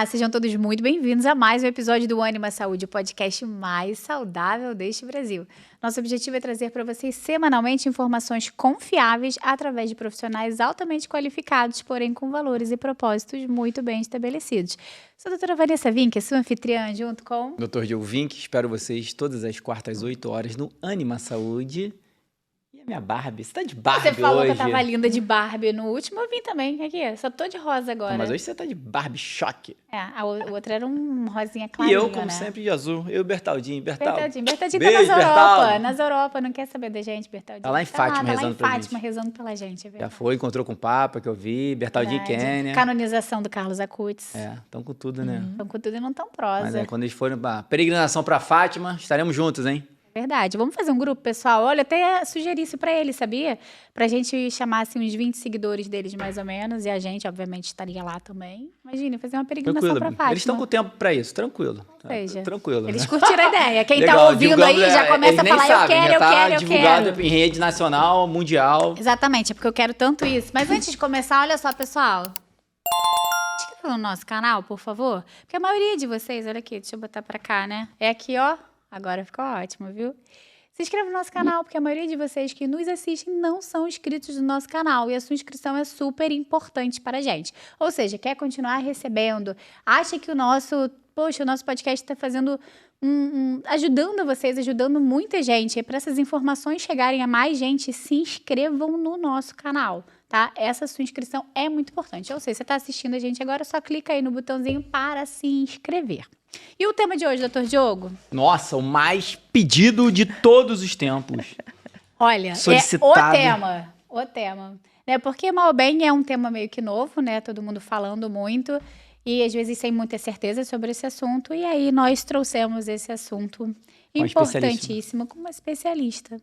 sejam todos muito bem-vindos a mais um episódio do Ânima Saúde, o podcast mais saudável deste Brasil. Nosso objetivo é trazer para vocês semanalmente informações confiáveis através de profissionais altamente qualificados, porém com valores e propósitos muito bem estabelecidos. Sou a doutora Vanessa Vinck, sua anfitriã, junto com... Dr. Diogo Vinck, espero vocês todas as quartas, 8 horas, no Ânima Saúde. E a minha Barbie? Você tá de Barbie hoje? Você falou que eu tava linda de Barbie no último, eu vim também. Aqui, só tô de rosa agora. Mas hoje você tá de Barbie choque. A outra era um rosinha clarinho, E eu, como né? sempre, de azul. Eu e o Bertaldinho. Bertaldinho tá Beijo, nas Europa, não quer saber da gente, Bertaldinho. Tá lá em Fátima rezando pra gente. Tá lá em Fátima rezando pela gente, é Já verdade. foi, encontrou com o Papa, que eu vi. Bertaldinho e Kênia. Canonização do Carlos Acutis. Estão com tudo, né? Estão com tudo e não tão prosa. Mas quando eles forem pra peregrinação pra Fátima, estaremos juntos, hein? Verdade. Vamos fazer um grupo, pessoal? Olha, até sugeri isso pra eles, sabia? Pra gente chamar, assim, uns 20 seguidores deles, mais ou menos. E a gente, obviamente, estaria lá também. Imagina, fazer uma peregrinação pra Fátima. Eles estão com tempo pra isso, tranquilo. Ou seja, tranquilo. Eles curtiram a ideia. Quem Legal, tá ouvindo aí já começa a falar, eu quero. Divulgado em rede nacional, mundial. Exatamente, é porque eu quero tanto isso. Mas antes de começar, olha só, pessoal. Se inscreva no nosso canal, por favor. Porque a maioria de vocês, olha aqui, deixa eu botar pra cá, né? É aqui, ó. Agora ficou ótimo, viu? Se inscreva no nosso canal, porque a maioria de vocês que nos assistem não são inscritos no nosso canal. E a sua inscrição é super importante para a gente. Ou seja, quer continuar recebendo, acha que o nosso podcast está fazendo ajudando vocês, ajudando muita gente. E para essas informações chegarem a mais gente, se inscrevam no nosso canal, tá? Essa sua inscrição é muito importante. Ou seja, você está assistindo a gente agora, só clica aí no botãozinho para se inscrever. E o tema de hoje, doutor Diogo? Nossa, o mais pedido de todos os tempos. Olha, solicitado. O tema. Né? Porque mal ou bem é um tema meio que novo, né? Todo mundo falando muito e às vezes sem muita certeza sobre esse assunto. E aí nós trouxemos esse assunto importantíssimo com uma especialista.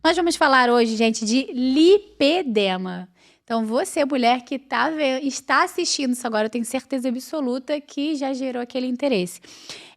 Nós vamos falar hoje, gente, de lipedema. Então, você, mulher que está assistindo isso agora, eu tenho certeza absoluta que já gerou aquele interesse.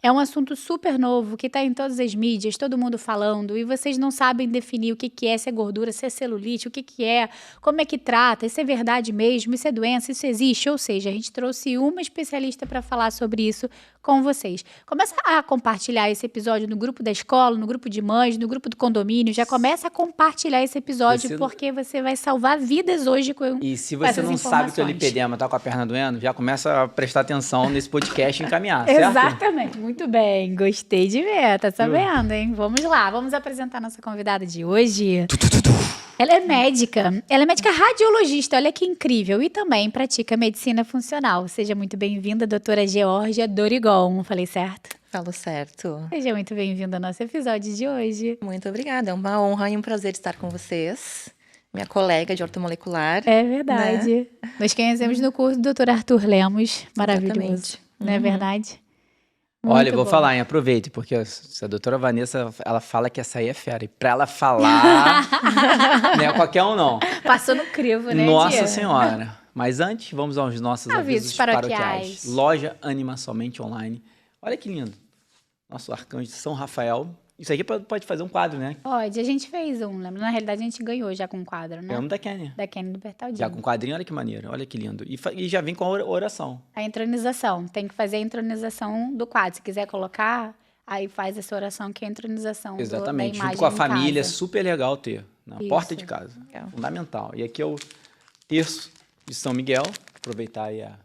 É um assunto super novo, que está em todas as mídias, todo mundo falando, e vocês não sabem definir o que é, se é gordura, se é celulite, o que é, como é que trata, se é verdade mesmo, se é doença, isso existe. Ou seja, a gente trouxe uma especialista para falar sobre isso com vocês. Começa a compartilhar esse episódio no grupo da escola, no grupo de mães, no grupo do condomínio, já começa a compartilhar esse episódio, porque você vai salvar vidas hoje com E se você não sabe que o lipedema tá com a perna doendo, já começa a prestar atenção nesse podcast e encaminhar, certo? Exatamente. Muito bem, gostei de ver, tá sabendo, hein? Vamos lá, vamos apresentar nossa convidada de hoje. Ela é médica radiologista, olha que incrível, e também pratica medicina funcional. Seja muito bem-vinda, doutora Georgia Dorigon, falei certo? Falou certo. Seja muito bem-vinda ao nosso episódio de hoje. Muito obrigada, é uma honra e um prazer estar com vocês. Minha colega de ortomolecular. É verdade. Né? Nós conhecemos no curso do Dr. Arthur Lemos, maravilhoso, exatamente. Não é verdade? Olha, eu vou falar, hein? Aproveite, porque a doutora Vanessa, ela fala que essa aí é fera. E pra ela falar, não é qualquer um, não. Passou no crivo, né, Nossa Diana? Senhora. Mas antes, vamos aos nossos avisos paroquiais. Loja Ânima Somente Online. Olha que lindo. Nosso arcanjo de São Rafael. Isso aqui pode fazer um quadro, né? Pode, a gente fez um, lembra? Na realidade, a gente ganhou já com um quadro, né? Ganhamos da Kênia. Da Kênia do Bertaldinho. Já com quadrinho, olha que maneiro, olha que lindo. E já vem com a oração. A entronização, tem que fazer a entronização do quadro. Se quiser colocar, aí faz essa oração que é a entronização Exatamente, da imagem junto com a em família, casa. super legal ter, na Isso. porta de casa. Legal. Fundamental. E aqui é o terço de São Miguel, aproveitar aí a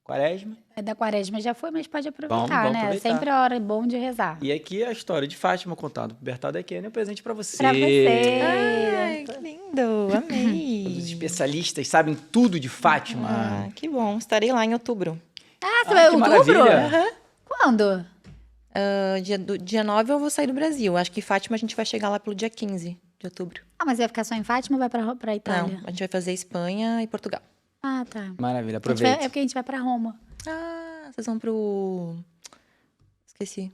quaresma. Da quaresma já foi, mas pode aproveitar, Vamos né? aproveitar. Sempre a hora bom de rezar. E aqui é a história de Fátima contada por Bertal da Kênia, um presente pra você. Pra você. Ai, que lindo, amei. Os especialistas sabem tudo de Fátima. Ah, que bom, estarei lá em outubro. Ah, você vai em que outubro? maravilha. Quando? Dia 9 eu vou sair do Brasil. Acho que Fátima a gente vai chegar lá pelo dia 15 de outubro. Ah, mas vai ficar só em Fátima ou vai pra Itália? Não, a gente vai fazer Espanha e Portugal. Ah, tá. Maravilha, É aproveite. porque a gente vai pra Roma. Ah, vocês vão pro... Esqueci.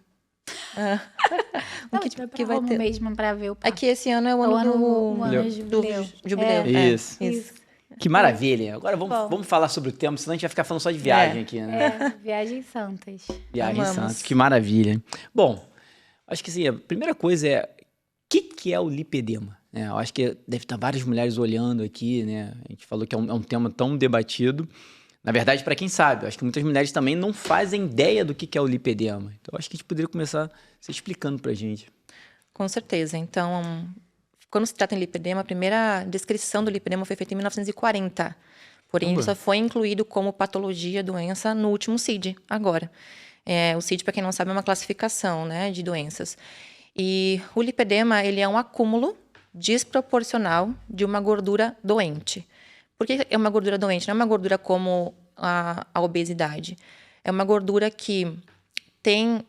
Não, a gente vai pra Roma mesmo pra ver o É que esse ano é o ano do jubileu. Isso. Isso. Que maravilha. Agora vamos falar sobre o tema, senão a gente vai ficar falando só de viagem aqui, né? Viagens santas. Viagem Amamos. Santos, que maravilha. Bom, acho que assim, a primeira coisa é, o que é o lipedema? Eu acho que deve estar várias mulheres olhando aqui, né? A gente falou que é um tema tão debatido, Na verdade, para quem sabe, acho que muitas mulheres também não fazem ideia do que é o lipedema. Então, acho que a gente poderia começar se explicando pra gente. Com certeza. Então, quando se trata em lipedema, a primeira descrição do lipedema foi feita em 1940. Porém, ele só foi incluído como patologia, doença, no último CID, agora. O CID, para quem não sabe, é uma classificação, né, de doenças. E o lipedema, ele é um acúmulo desproporcional de uma gordura doente. Por que é uma gordura doente? Não é uma gordura como a obesidade. É uma gordura que tem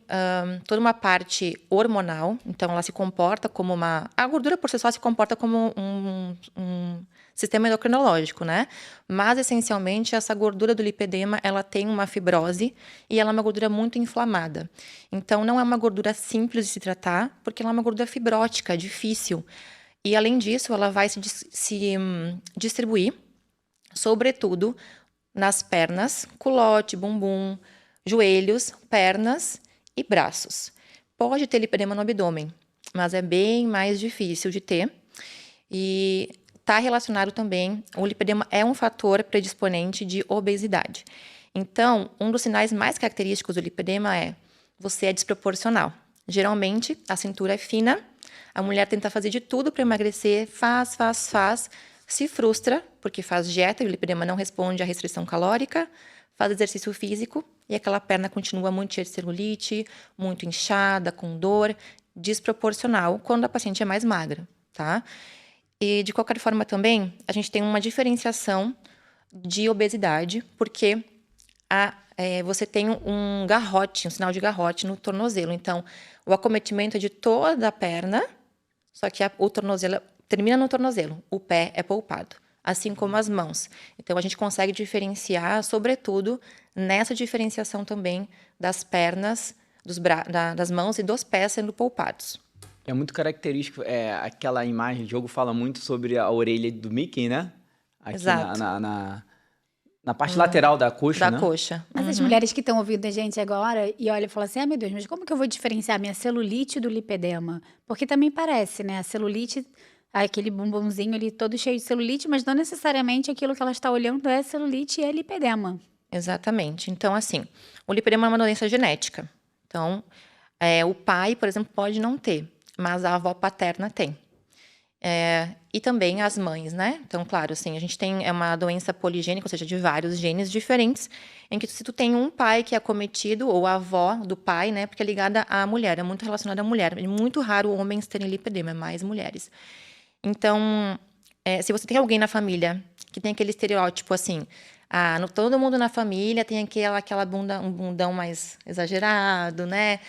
toda uma parte hormonal, então ela se comporta como uma... A gordura por si só se comporta como um sistema endocrinológico, né? Mas, essencialmente, essa gordura do lipedema, ela tem uma fibrose e ela é uma gordura muito inflamada. Então, não é uma gordura simples de se tratar, porque ela é uma gordura fibrótica, difícil. E, além disso, ela vai se distribuir, sobretudo, nas pernas, culote, bumbum, joelhos, pernas e braços. Pode ter lipedema no abdômen, mas é bem mais difícil de ter. E está relacionado também, o lipedema é um fator predisponente de obesidade. Então, um dos sinais mais característicos do lipedema é você é desproporcional. Geralmente, a cintura é fina, a mulher tenta fazer de tudo para emagrecer, faz, se frustra, porque faz dieta e o lipedema não responde à restrição calórica, faz exercício físico e aquela perna continua muito cheia de celulite, muito inchada, com dor, desproporcional, quando a paciente é mais magra, tá? E, de qualquer forma, também, a gente tem uma diferenciação de obesidade, porque você tem um garrote, um sinal de garrote no tornozelo. Então, o acometimento é de toda a perna, só que o tornozelo termina no tornozelo, o pé é poupado, assim como as mãos. Então, a gente consegue diferenciar, sobretudo, nessa diferenciação também das pernas, das mãos e dos pés sendo poupados. É muito característico, aquela imagem, o Diogo fala muito sobre a orelha do Mickey, né? Aqui Exato. Na parte lateral da coxa, né? Da coxa. Mas as mulheres que estão ouvindo a gente agora e olham e falam assim, meu Deus, mas como que eu vou diferenciar minha celulite do lipedema? Porque também parece, né? A celulite, aquele bumbumzinho ali todo cheio de celulite, mas não necessariamente aquilo que ela está olhando é celulite e é lipedema. Exatamente. Então, assim, o lipedema é uma doença genética. Então, o pai, por exemplo, pode não ter, mas a avó paterna tem. E também as mães, né? Então, claro, assim, a gente tem uma doença poligênica, ou seja, de vários genes diferentes, em que se tu tem um pai que é acometido, ou a avó do pai, né? Porque é ligada à mulher, é muito relacionada à mulher. É muito raro homens terem lipedema, é mais mulheres. Então, se você tem alguém na família que tem aquele estereótipo, assim, todo mundo na família tem aquela bunda, um bundão mais exagerado, né?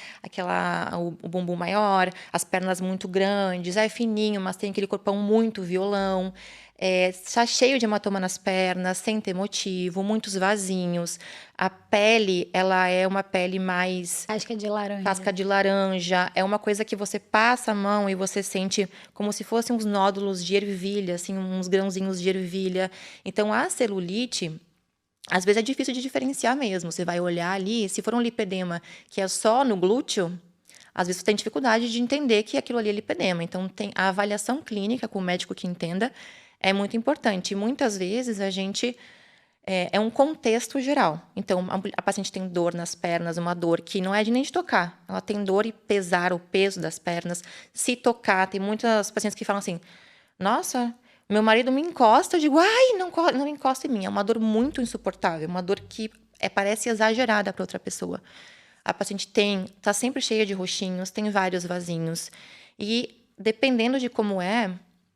O bumbum maior, as pernas muito grandes, é fininho, mas tem aquele corpão muito violão, está cheio de hematoma nas pernas, sem ter motivo, muitos vasinhos. A pele, ela é uma pele mais... Casca de laranja. Casca de laranja. É uma coisa que você passa a mão e você sente como se fossem uns nódulos de ervilha, assim, uns grãozinhos de ervilha. Então, a celulite... Às vezes é difícil de diferenciar mesmo. Você vai olhar ali, se for um lipedema que é só no glúteo, às vezes você tem dificuldade de entender que aquilo ali é lipedema. Então, tem a avaliação clínica com o médico que entenda é muito importante. E muitas vezes a gente... É um contexto geral. Então, a paciente tem dor nas pernas, uma dor que não é nem de tocar. Ela tem dor e pesar o peso das pernas. Se tocar, tem muitas pacientes que falam assim, nossa... Meu marido me encosta, eu digo, ai, não encosta em mim. É uma dor muito insuportável, uma dor que parece exagerada para outra pessoa. A paciente está sempre cheia de roxinhos, tem vários vasinhos. E, dependendo de como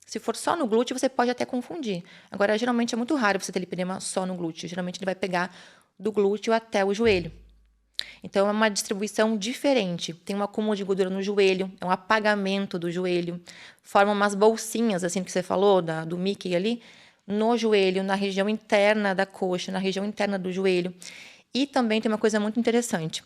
se for só no glúteo, você pode até confundir. Agora, geralmente é muito raro você ter lipedema só no glúteo. Geralmente ele vai pegar do glúteo até o joelho. Então, é uma distribuição diferente. Tem um acúmulo de gordura no joelho, é um apagamento do joelho. Forma umas bolsinhas, assim que você falou, do Mickey ali, no joelho, na região interna da coxa, na região interna do joelho. E também tem uma coisa muito interessante,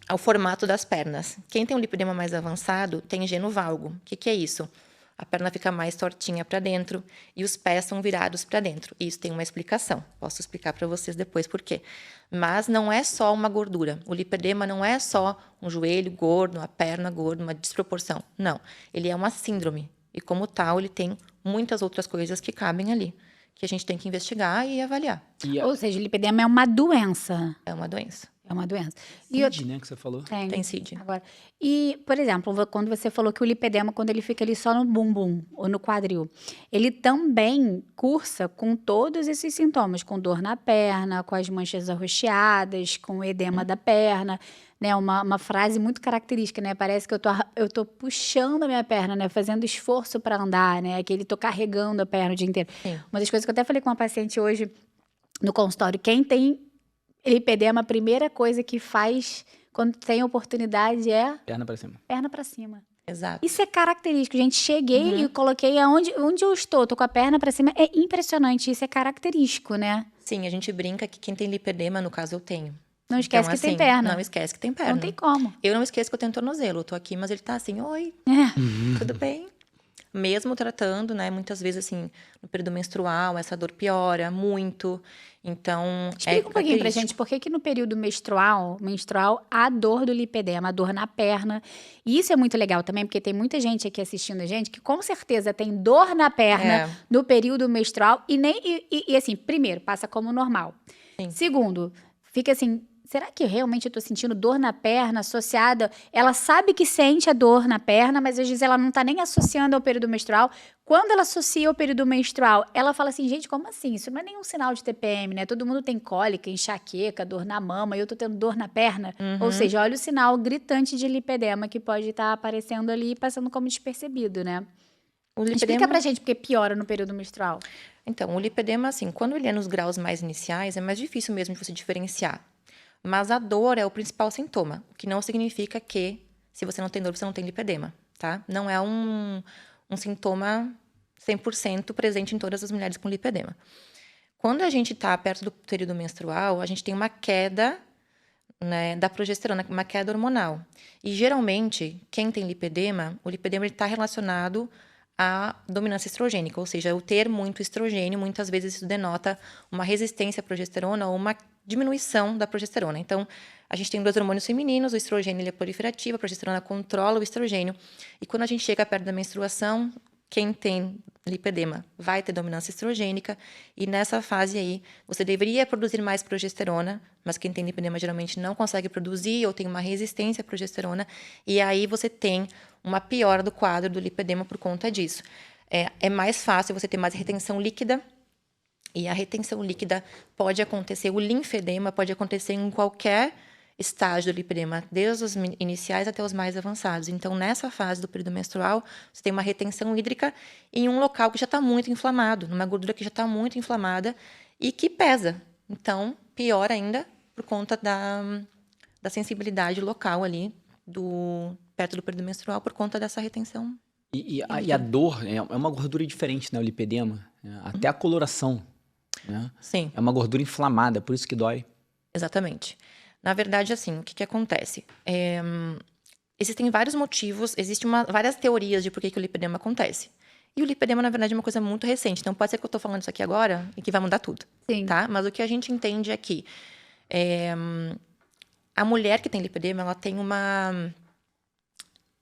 é o formato das pernas. Quem tem um lipedema mais avançado tem genovalgo. O que é isso? A perna fica mais tortinha para dentro e os pés são virados para dentro. Isso tem uma explicação. Posso explicar para vocês depois por quê. Mas não é só uma gordura. O lipedema não é só um joelho gordo, uma perna gorda, uma desproporção. Não. Ele é uma síndrome. E, como tal, ele tem muitas outras coisas que cabem ali. que a gente tem que investigar e avaliar. Ou seja, o lipedema é uma doença. É uma doença. É uma doença. CID, né, que você falou? Tem CID. Agora, e, por exemplo, quando você falou que o lipedema, quando ele fica ali só no bumbum ou no quadril, ele também cursa com todos esses sintomas, com dor na perna, com as manchas arroxeadas, com o edema da perna, né? Uma frase muito característica, né? Parece que eu tô puxando a minha perna, né? Fazendo esforço para andar, né? Aquele tô carregando a perna o dia inteiro. Sim. Uma das coisas que eu até falei com uma paciente hoje no consultório, quem tem lipedema, a primeira coisa que faz quando tem oportunidade é... Perna pra cima. Perna pra cima. Exato. Isso é característico, gente. Cheguei e coloquei onde eu estou. Tô com a perna pra cima. É impressionante. Isso é característico, né? Sim, a gente brinca que quem tem lipedema, no caso, eu tenho. Não esquece então, que tem perna. Não esquece que tem perna. Não tem como. Eu não esqueço que eu tenho tornozelo. Eu tô aqui, mas ele tá assim, oi, tudo bem? Mesmo tratando, né? Muitas vezes, assim, no período menstrual, essa dor piora muito. Então, explica um pouquinho pra gente por que no período menstrual, a dor do lipedema, a dor na perna. E isso é muito legal também, porque tem muita gente aqui assistindo a gente que com certeza tem dor na perna no período menstrual e assim, primeiro, passa como normal. Sim. Segundo, fica assim, será que realmente eu tô sentindo dor na perna associada? Ela sabe que sente a dor na perna, mas às vezes ela não tá nem associando ao período menstrual. Quando ela associa ao período menstrual, ela fala assim, gente, como assim? Isso não é nenhum sinal de TPM, né? Todo mundo tem cólica, enxaqueca, dor na mama, e eu tô tendo dor na perna. Ou seja, olha o sinal gritante de lipedema que pode estar aparecendo ali e passando como despercebido, né? Explica pra gente porque piora no período menstrual. Então, o lipedema, assim, quando ele é nos graus mais iniciais, é mais difícil mesmo de você diferenciar. Mas a dor é o principal sintoma, o que não significa que, se você não tem dor, você não tem lipedema, tá? Não é um sintoma 100% presente em todas as mulheres com lipedema. Quando a gente está perto do período menstrual, a gente tem uma queda, né, da progesterona, uma queda hormonal. E, geralmente, quem tem lipedema, o lipedema está relacionado à dominância estrogênica, ou seja, o ter muito estrogênio, muitas vezes isso denota uma resistência à progesterona ou uma diminuição da progesterona. Então, a gente tem dois hormônios femininos, o estrogênio ele é proliferativo, a progesterona controla o estrogênio. E quando a gente chega perto da menstruação, quem tem lipedema vai ter dominância estrogênica. E nessa fase aí, você deveria produzir mais progesterona, mas quem tem lipedema geralmente não consegue produzir ou tem uma resistência à progesterona. E aí você tem uma piora do quadro do lipedema por conta disso. É mais fácil você ter mais retenção líquida. E a retenção líquida pode acontecer, o linfedema pode acontecer em qualquer estágio do lipedema, desde os iniciais até os mais avançados. Então, nessa fase do período menstrual, você tem uma retenção hídrica em um local que já está muito inflamado, numa gordura que já está muito inflamada e que pesa. Então, pior ainda por conta da sensibilidade local ali, perto do período menstrual, por conta dessa retenção. E a dor é uma gordura diferente, né? O lipedema, né? Até a coloração. Né? Sim. É uma gordura inflamada, por isso que dói. Exatamente. Na verdade, assim, o que acontece? Existem vários motivos, existem várias teorias de por que o lipedema acontece. E o lipedema, na verdade, é uma coisa muito recente. Então, pode ser que eu estou falando isso aqui agora e que vai mudar tudo. Sim. Tá? Mas o que a gente entende é que a mulher que tem lipedema, ela tem uma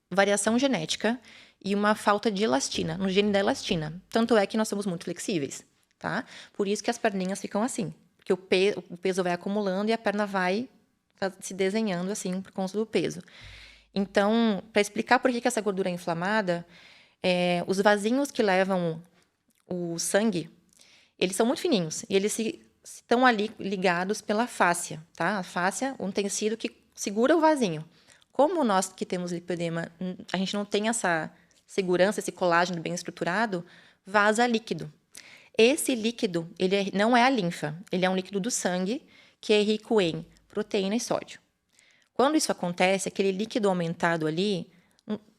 variação genética e uma falta de elastina, no gene da elastina. Tanto é que nós somos muito flexíveis. Tá? Por isso que as perninhas ficam assim. Porque o peso vai acumulando e a perna vai se desenhando assim por conta do peso. Então, para explicar por que essa gordura é inflamada, os vasinhos que levam o sangue, eles são muito fininhos. E eles estão ali ligados pela fáscia. Tá? A fáscia, um tecido que segura o vasinho. Como nós que temos lipedema, a gente não tem essa segurança, esse colágeno bem estruturado, vaza líquido. Esse líquido, não é a linfa, ele é um líquido do sangue que é rico em proteína e sódio. Quando isso acontece, aquele líquido aumentado ali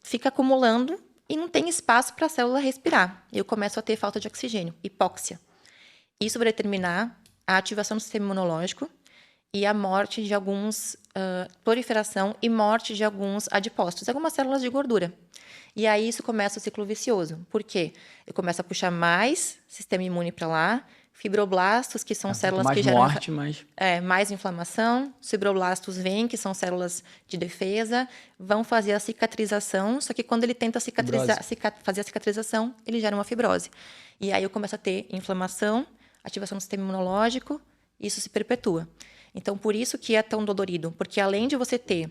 fica acumulando e não tem espaço para a célula respirar. Eu começo a ter falta de oxigênio, hipóxia. Isso vai determinar a ativação do sistema imunológico e a morte de proliferação e morte de alguns adipócitos, algumas células de gordura. E aí isso começa o ciclo vicioso. Por quê? Eu começo a puxar mais sistema imune para lá, Fibroblastos, que são células mais que geram... morte, mais inflamação. Os fibroblastos vêm, que são células de defesa, vão fazer a cicatrização, só que quando ele tenta fazer a cicatrização, ele gera uma fibrose. E aí eu começo a ter inflamação, ativação do sistema imunológico, e isso se perpetua. Então, por isso que é tão dolorido, porque além de você ter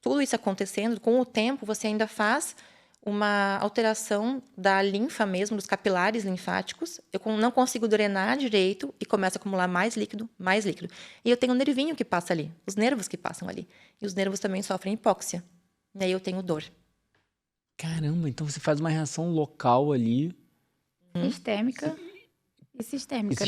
tudo isso acontecendo, com o tempo, você ainda faz uma alteração da linfa mesmo, dos capilares linfáticos. Eu não consigo drenar direito e começa a acumular mais líquido, mais líquido. E eu tenho um nervinho que passa ali, os nervos que passam ali. E os nervos também sofrem hipóxia. E aí eu tenho dor. Caramba, então você faz uma reação local ali. Sistêmica. E sistêmica,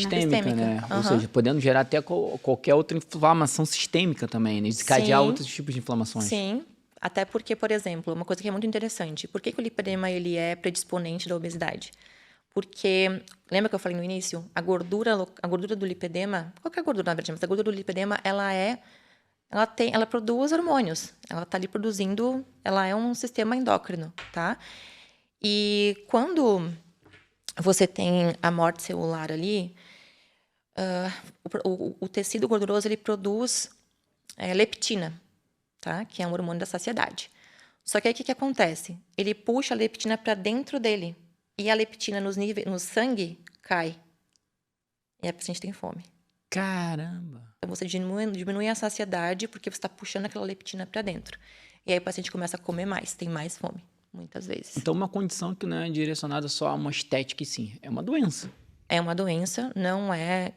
né? Ou seja, podendo gerar até qualquer outra inflamação sistêmica também, né? Desencadear outros tipos de inflamações. Sim. Até porque, por exemplo, uma coisa que é muito interessante, por que o lipedema ele é predisponente da obesidade? Porque, lembra que eu falei no início? A gordura do lipedema, qualquer gordura na verdade, mas a gordura do lipedema, ela produz hormônios. Ela está ali produzindo, ela é um sistema endócrino, tá? E quando você tem a morte celular ali, o tecido gorduroso, ele produz leptina, tá? Que é um hormônio da saciedade. Só que aí o que acontece? Ele puxa a leptina para dentro dele. E a leptina no sangue cai. E a paciente tem fome. Caramba! Então você diminui a saciedade porque você está puxando aquela leptina para dentro. E aí o paciente começa a comer mais, tem mais fome, muitas vezes. Então uma condição que não é direcionada só a uma estética, e sim, é uma doença. É uma doença, não é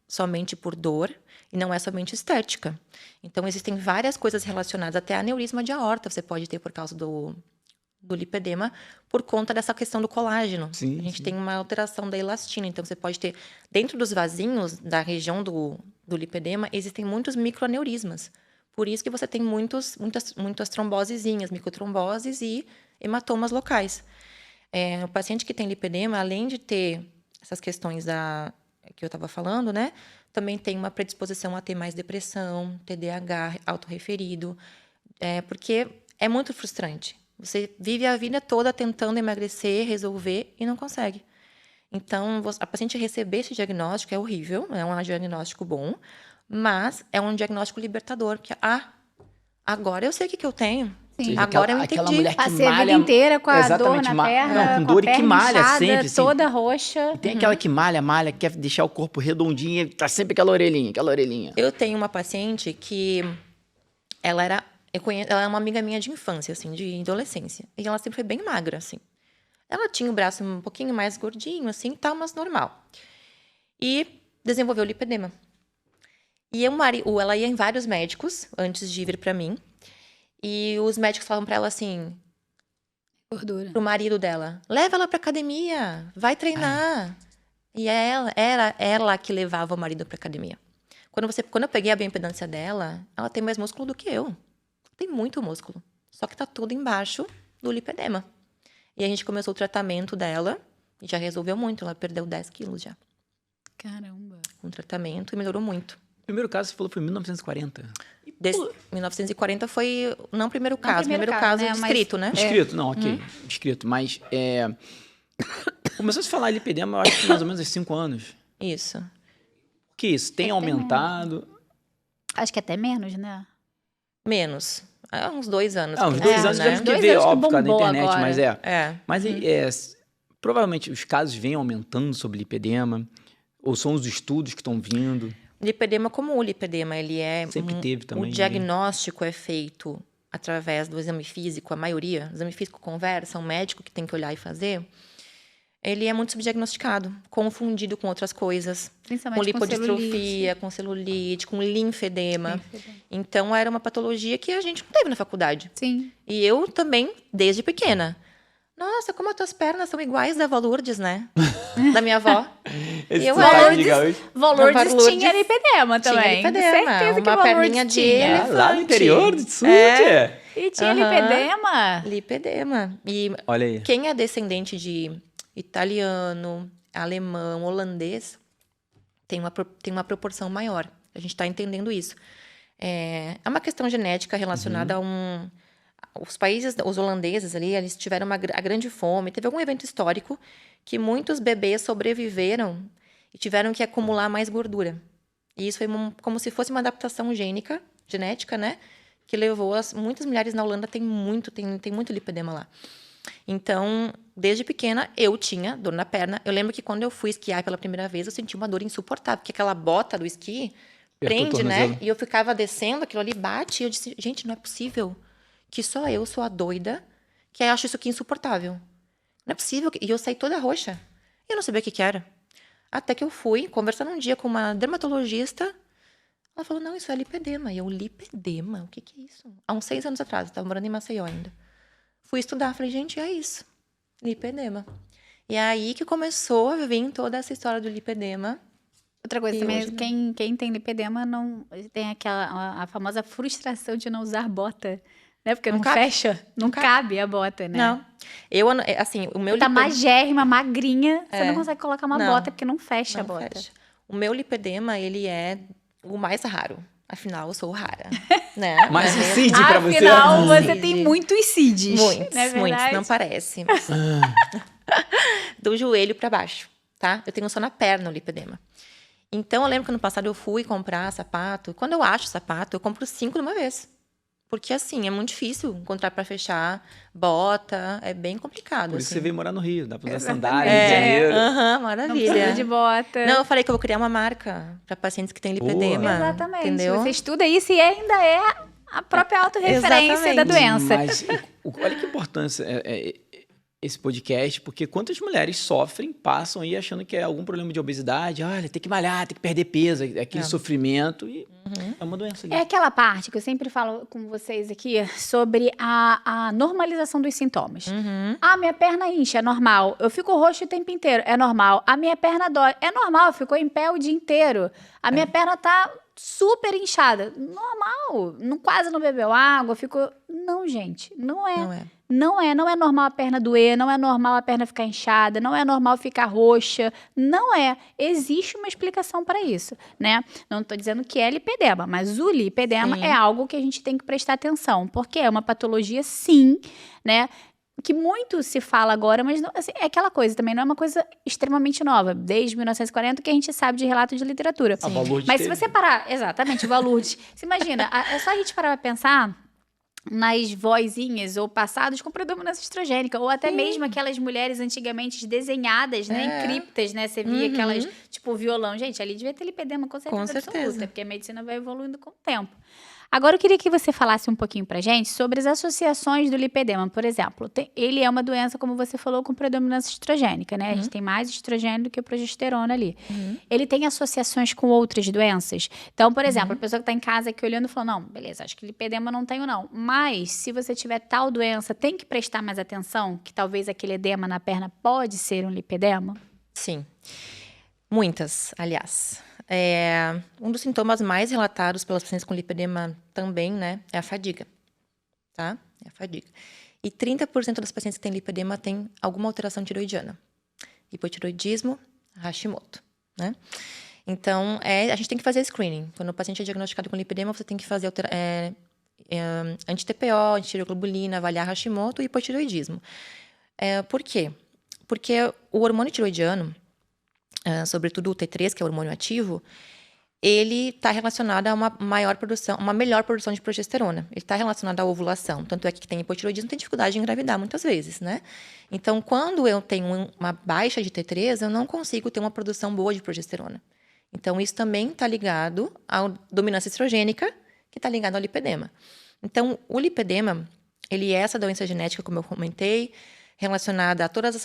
somente por dor e não é somente estética. Então, existem várias coisas relacionadas, até aneurisma de aorta você pode ter por causa do lipedema, por conta dessa questão do colágeno. Sim, a gente tem uma alteração da elastina, então você pode ter, dentro dos vasinhos da região do lipedema, existem muitos microaneurismas. Por isso que você tem muitas trombosezinhas, microtromboses e hematomas locais. O paciente que tem lipedema, além de ter essas questões que eu estava falando, né? Também tem uma predisposição a ter mais depressão, TDAH autorreferido, porque é muito frustrante. Você vive a vida toda tentando emagrecer, resolver e não consegue. Então, a paciente receber esse diagnóstico é horrível, não é um diagnóstico bom, mas é um diagnóstico libertador, porque agora eu sei o que eu tenho. Sim. Agora eu entendi. Mulher que passei a vida inteira com a dor na perna, não, com dor e que malha inchada, sempre, assim. toda roxa. E tem aquela que malha, quer deixar o corpo redondinho, tá sempre aquela orelhinha. Eu tenho uma paciente que ela é uma amiga minha de infância, assim, de adolescência. E ela sempre foi bem magra, assim. Ela tinha o braço um pouquinho mais gordinho, assim, tal, mas normal. E desenvolveu lipedema. E ela ia em vários médicos antes de vir para mim. E os médicos falavam para ela assim... Gordura. Pro marido dela. Leva ela pra academia. Vai treinar. E era ela que levava o marido pra academia. Quando eu peguei a bioimpedância dela, ela tem mais músculo do que eu. Tem muito músculo. Só que tá tudo embaixo do lipedema. E a gente começou o tratamento dela. E já resolveu muito. Ela perdeu 10 quilos já. Caramba. Com tratamento e melhorou muito. O primeiro caso, você falou, foi em 1940. 1940 foi, não o primeiro caso. Primeiro caso né? descrito, né? Descrito, não, ok. Descrito, mas começou a se falar em lipedema, eu acho que mais ou menos há 5 anos. Isso. O que isso? Tem aumentado? Acho que até menos, né? Menos. Uns 2 anos. Uns 2 anos, né? Que veio, óbvio, na internet, agora. Mas provavelmente os casos vêm aumentando sobre lipedema, ou são os estudos que estão vindo? Lipedema, como o lipedema, ele é... Sempre teve também. O diagnóstico é feito através do exame físico, a maioria. O exame físico conversa, um médico que tem que olhar e fazer. Ele é muito subdiagnosticado, confundido com outras coisas. Com lipodistrofia, com celulite, com linfedema. Então, era uma patologia que a gente não teve na faculdade. Sim. E eu também, desde pequena. Nossa, como as tuas pernas são iguais da Lourdes, né? Da minha avó. Lourdes tinha lipedema também. Tinha lipedema. Certeza uma perninha de elefante. Lá no interior do sul, E tinha lipedema? Lipedema. E olha aí. Quem é descendente de italiano, alemão, holandês, tem uma proporção maior. A gente está entendendo isso. É uma questão genética relacionada a os países, os holandeses ali, eles tiveram a grande fome. Teve algum evento histórico que muitos bebês sobreviveram e tiveram que acumular mais gordura. E isso foi como se fosse uma adaptação genética, né? Que levou muitas mulheres na Holanda tem muito lipedema lá. Então, desde pequena, eu tinha dor na perna. Eu lembro que quando eu fui esquiar pela primeira vez, eu senti uma dor insuportável, porque aquela bota do esqui prende, né? E eu ficava descendo, aquilo ali bate, e eu disse, gente, não é possível que só eu sou a doida que acho isso aqui insuportável. Não é possível. E eu saí toda roxa. E eu não sabia o que era. Até que eu fui conversar um dia com uma dermatologista. Ela falou, não, isso é lipedema. E eu, lipedema? O que é isso? Há uns 6 anos atrás, eu estava morando em Maceió ainda. Fui estudar, falei, gente, é isso. Lipedema. E aí que começou a vir toda essa história do lipedema. Outra coisa também, quem tem lipedema não tem a famosa frustração de não usar bota. Né? Porque não fecha, não cabe a bota, né? Não. Assim, o meu lipedema... Tá magérrima, magrinha, você não consegue colocar uma bota porque não fecha a bota. Fecha. O meu lipedema, ele é o mais raro. Afinal, eu sou rara, né? Mas o CID pra você... Afinal, você tem muitos CIDs. Muitos, não parece. Mas... Do joelho pra baixo, tá? Eu tenho só na perna o lipedema. Então, eu lembro que no passado eu fui comprar sapato. Quando eu acho sapato, eu compro 5 de uma vez. Porque, assim, é muito difícil encontrar para fechar bota, é bem complicado. Por isso assim. você veio morar no Rio, dá para usar sandália, Rio de Janeiro. Maravilha. Não precisa de bota. Não, eu falei que eu vou criar uma marca para pacientes que têm lipedema. Exatamente. Entendeu? Você estuda isso e ainda é a própria autorreferência da doença. Mas olha que importância esse podcast, porque quantas mulheres sofrem, passam aí achando que é algum problema de obesidade, olha, tem que malhar, tem que perder peso, aquele sofrimento, e é uma doença ali. É aquela parte que eu sempre falo com vocês aqui sobre a normalização dos sintomas. Minha perna incha, é normal. Eu fico roxo o tempo inteiro, é normal. A minha perna dói, é normal, ficou em pé o dia inteiro. A minha perna tá super inchada, normal. Quase não bebeu água, ficou... Não, gente, não é. Não é normal a perna doer, não é normal a perna ficar inchada, não é normal ficar roxa, não é. Existe uma explicação para isso, né? Não estou dizendo que é lipedema, mas o lipedema é algo que a gente tem que prestar atenção, porque é uma patologia, sim, né? Que muito se fala agora, mas não, assim, é aquela coisa também, não é uma coisa extremamente nova. Desde 1940 que a gente sabe de relatos de literatura. Mas se você parar... Exatamente, o Valurdes. Você imagina, é só a gente parar para pensar... nas vozinhas ou passados com predominância estrogênica, ou até mesmo aquelas mulheres antigamente desenhadas, né, em criptas, né, você via aquelas, tipo, violão. Gente, ali devia ter lipedema com certeza absoluta, porque a medicina vai evoluindo com o tempo. Agora, eu queria que você falasse um pouquinho pra gente sobre as associações do lipedema. Por exemplo, ele é uma doença, como você falou, com predominância estrogênica, né? A gente tem mais estrogênio do que progesterona ali. Ele tem associações com outras doenças? Então, por exemplo, a pessoa que tá em casa aqui olhando falou, não, beleza, acho que lipedema não tenho não. Mas, se você tiver tal doença, tem que prestar mais atenção, que talvez aquele edema na perna pode ser um lipedema? Sim. Muitas, aliás. Um dos sintomas mais relatados pelas pacientes com lipedema também, né, é a fadiga, tá? É a fadiga. E 30% das pacientes que têm lipedema têm alguma alteração tiroidiana. Hipotiroidismo, Hashimoto, né? Então, a gente tem que fazer screening. Quando o paciente é diagnosticado com lipedema, você tem que fazer anti-TPO, anti-tireoglobulina, avaliar Hashimoto e hipotiroidismo. Por quê? Porque o hormônio tiroidiano, sobretudo o T3, que é o hormônio ativo, ele está relacionado a uma melhor produção de progesterona. Ele está relacionado à ovulação. Tanto é que tem hipotiroidismo tem dificuldade de engravidar muitas vezes, né? Então, quando eu tenho uma baixa de T3, eu não consigo ter uma produção boa de progesterona. Então, isso também está ligado à dominância estrogênica, que está ligado ao lipedema. Então, o lipedema, ele é essa doença genética, como eu comentei, relacionada a todas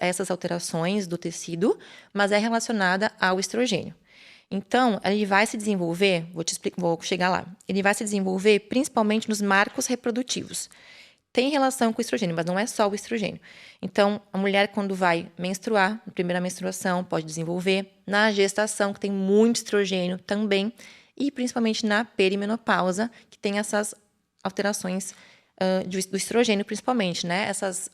essas alterações do tecido, mas é relacionada ao estrogênio. Então, ele vai se desenvolver, vou chegar lá, ele vai se desenvolver principalmente nos marcos reprodutivos. Tem relação com o estrogênio, mas não é só o estrogênio. Então, a mulher, quando vai menstruar, na primeira menstruação, pode desenvolver. Na gestação, que tem muito estrogênio também. E principalmente na perimenopausa, que tem essas alterações do estrogênio, principalmente, né? Essas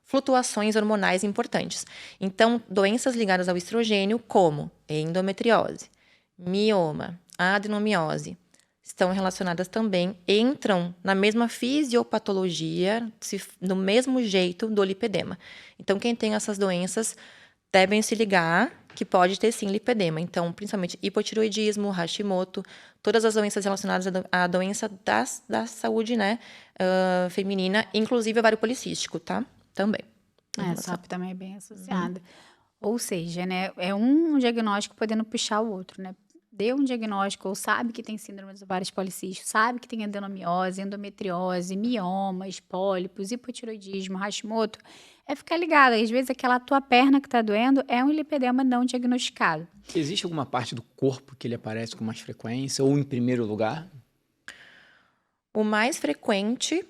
flutuações hormonais importantes. Então, doenças ligadas ao estrogênio, como endometriose, mioma, adenomiose, estão relacionadas também, entram na mesma fisiopatologia, no mesmo jeito do lipedema. Então, quem tem essas doenças devem se ligar que pode ter, sim, lipedema. Então, principalmente hipotireoidismo, Hashimoto, todas as doenças relacionadas à doença da saúde, né, feminina, inclusive ovário policístico, tá? Também. SOP também é bem associada. Ou seja, né, é um diagnóstico podendo puxar o outro, né? Deu um diagnóstico ou sabe que tem síndrome dos ovários policísticos, sabe que tem adenomiose, endometriose, miomas, pólipos, hipotireoidismo, Hashimoto, é ficar ligado. Às vezes aquela tua perna que tá doendo é um lipedema não diagnosticado. Existe alguma parte do corpo que ele aparece com mais frequência ou em primeiro lugar? O mais frequente,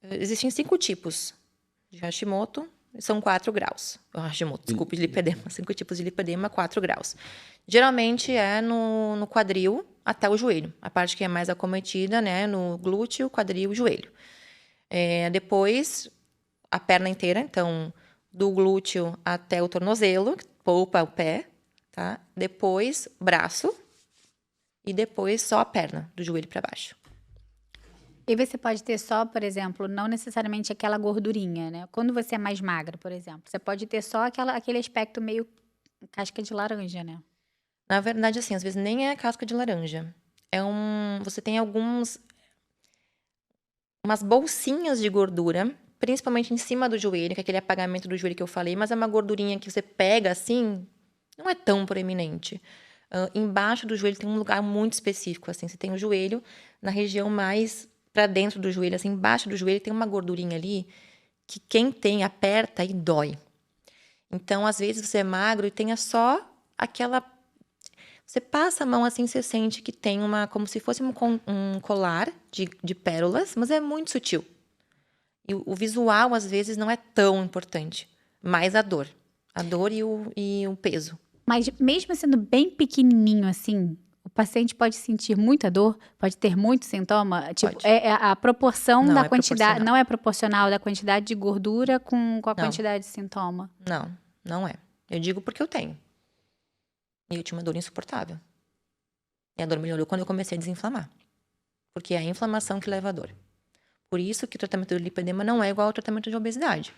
existem 5 tipos de Hashimoto, são 4 graus. Hashimoto, desculpe, de lipedema. 5 tipos de lipedema, 4 graus. Geralmente é no quadril até o joelho. A parte que é mais acometida, né? No glúteo, quadril e joelho. Depois, a perna inteira. Então, do glúteo até o tornozelo, polpa o pé, tá? Depois, braço. E depois, só a perna, do joelho para baixo. E você pode ter só, por exemplo, não necessariamente aquela gordurinha, né? Quando você é mais magra, por exemplo, você pode ter só aquele aspecto meio casca de laranja, né? Na verdade, assim, às vezes nem é casca de laranja. Você tem umas bolsinhas de gordura, principalmente em cima do joelho, que é aquele apagamento do joelho que eu falei, mas é uma gordurinha que você pega assim, não é tão proeminente. Embaixo do joelho tem um lugar muito específico, assim, você tem o joelho na região mais para dentro do joelho, assim, embaixo do joelho tem uma gordurinha ali que quem tem aperta e dói. Então, às vezes você é magro e tenha só aquela. Você passa a mão assim, você sente que tem como se fosse um colar de pérolas, mas é muito sutil. E o visual, às vezes, não é tão importante, mas a dor. A dor e o peso. Mas mesmo sendo bem pequenininho assim, o paciente pode sentir muita dor, pode ter muito sintoma? Tipo, Pode. a proporção Não da é quantidade, proporcional. não é proporcional da quantidade de gordura com a Não. quantidade de sintoma? Não é. Eu digo porque eu tenho. E eu tinha uma dor insuportável. E a dor melhorou quando eu comecei a desinflamar. Porque é a inflamação que leva à dor. Por isso que o tratamento do lipedema não é igual ao tratamento de obesidade.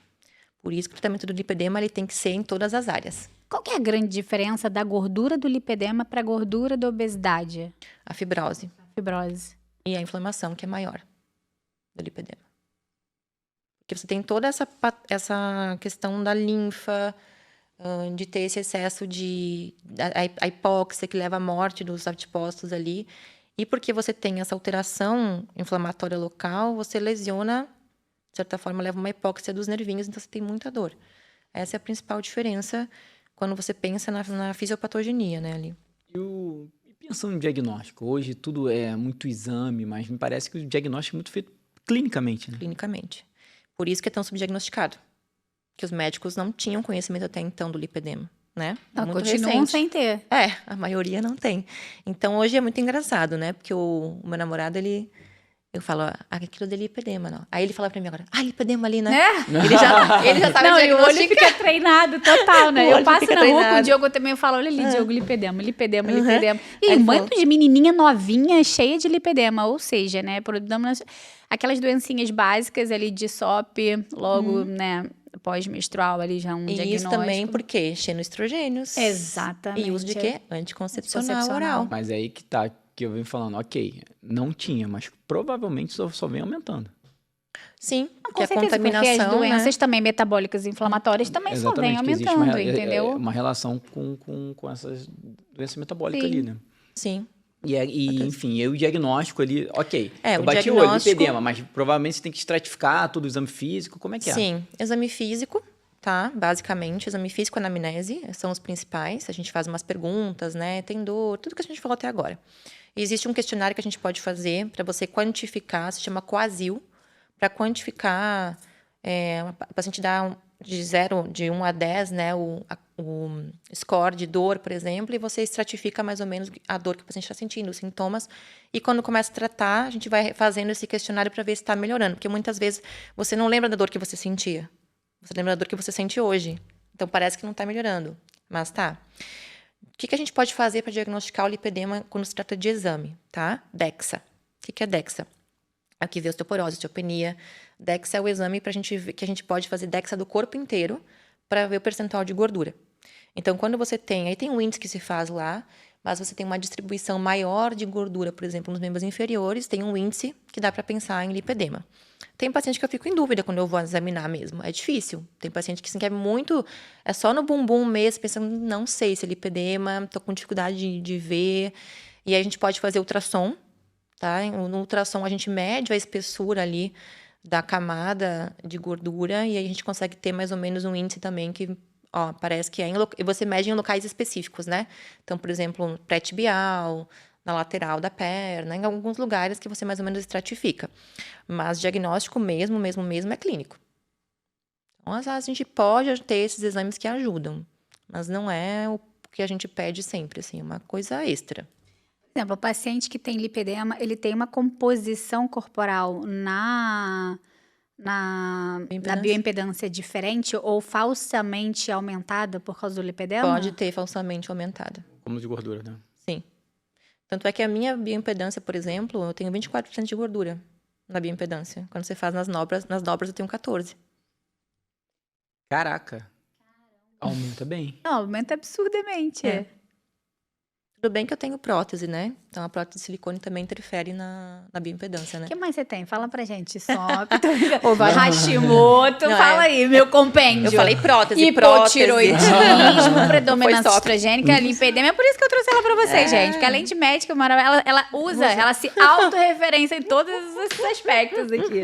Por isso que o tratamento do lipedema ele tem que ser em todas as áreas. Qual que é a grande diferença da gordura do lipedema para a gordura da obesidade? A fibrose Fibrose. e a inflamação, que é maior do lipedema. Porque você tem toda essa questão da linfa, de ter esse excesso a hipóxia que leva à morte dos adipócitos ali. E porque você tem essa alteração inflamatória local, você lesiona, de certa forma, leva uma hipóxia dos nervinhos, então você tem muita dor. Essa é a principal diferença quando você pensa na fisiopatogenia, né, ali. E pensando em diagnóstico, hoje tudo é muito exame, mas me parece que o diagnóstico é muito feito clinicamente, né? Clinicamente. Por isso que é tão subdiagnosticado. Que os médicos não tinham conhecimento até então do lipedema, né? Não, Muito continuam recente. sem ter. A maioria não tem. Então, hoje é muito engraçado, né? Porque o meu namorado, eu falo, aquilo de lipedema, não. Aí ele fala pra mim agora, lipedema ali, né? Ele já sabe Não, e o olho diagnosticar. fica treinado total, né? O Eu olho passo fica na rua com o treinado. Diogo também, eu falo, olha ali, Diogo, lipedema. Uhum. E Aí um falou. monte de menininha novinha, cheia de lipedema. Ou seja, né, aquelas doencinhas básicas ali de SOP, logo, né, pós-menstrual ali já E diagnóstico. isso também porque xenoestrogênios. Exatamente. E uso de quê? Anticoncepcional oral. Mas aí que tá, que eu venho falando, ok, não tinha, mas provavelmente só vem aumentando. Sim, Com porque a certeza, porque contaminação, as doenças né? também metabólicas e inflamatórias também só vêm Exatamente, que existe aumentando, entendeu? uma relação com essas doenças metabólicas Sim. ali, né? Sim. Enfim, o diagnóstico ali, ok. É, eu o bati o olho, diagnóstico- lipedema, mas provavelmente você tem que estratificar todo o exame físico, como é que é? Sim, exame físico, tá? Basicamente, exame físico e anamnese são os principais. A gente faz umas perguntas, né? Tem dor, tudo que a gente falou até agora. E existe um questionário que a gente pode fazer para você quantificar, se chama Coasil, para quantificar, o paciente dá de 1 a 10, né? O score de dor, por exemplo, e você estratifica mais ou menos a dor que o paciente está sentindo, os sintomas. E quando começa a tratar, a gente vai fazendo esse questionário para ver se está melhorando. Porque muitas vezes você não lembra da dor que você sentia. Você lembra da dor que você sente hoje. Então, parece que não está melhorando. Mas tá. O que a gente pode fazer para diagnosticar o lipedema quando se trata de exame, tá? DEXA. O que é DEXA? Aqui vê osteoporose, osteopenia. DEXA é o exame que a gente pode fazer DEXA do corpo inteiro para ver o percentual de gordura. Então, quando você tem... Aí tem um índice que se faz lá, mas você tem uma distribuição maior de gordura, por exemplo, nos membros inferiores, tem um índice que dá para pensar em lipedema. Tem paciente que eu fico em dúvida quando eu vou examinar mesmo. É difícil. Tem paciente que se quer muito... É só no bumbum mesmo, pensando, não sei se é lipedema, tô com dificuldade de ver. E aí a gente pode fazer ultrassom, tá? No ultrassom a gente mede a espessura ali da camada de gordura e aí a gente consegue ter mais ou menos um índice também que... Ó, parece que e você mede em locais específicos, né? Então, por exemplo, pré-tibial, na lateral da perna, em alguns lugares que você mais ou menos estratifica. Mas diagnóstico mesmo é clínico. Então, às vezes a gente pode ter esses exames que ajudam, mas não é o que a gente pede sempre, assim, é uma coisa extra. Por exemplo, o paciente que tem lipedema, ele tem uma composição corporal na bioimpedância diferente ou falsamente aumentada por causa do lipedema? Pode ter falsamente aumentada. Como de gordura, né? Sim. Tanto é que a minha bioimpedância, por exemplo, eu tenho 24% de gordura na bioimpedância. Quando você faz nas dobras eu tenho 14%. Caraca. Aumenta bem. Não, aumenta absurdamente. É. Tudo bem que eu tenho prótese, né? Então, a prótese de silicone também interfere na bioimpedância, né? O que mais você tem? Fala pra gente. Hashimoto, Não, fala aí, meu compêndio. Eu falei prótese, Hipotiroidismo, predominância estrogênica, lipedema. É por isso que eu trouxe ela pra vocês, gente. Porque além de médica, ela se autorreferencia em todos esses aspectos aqui.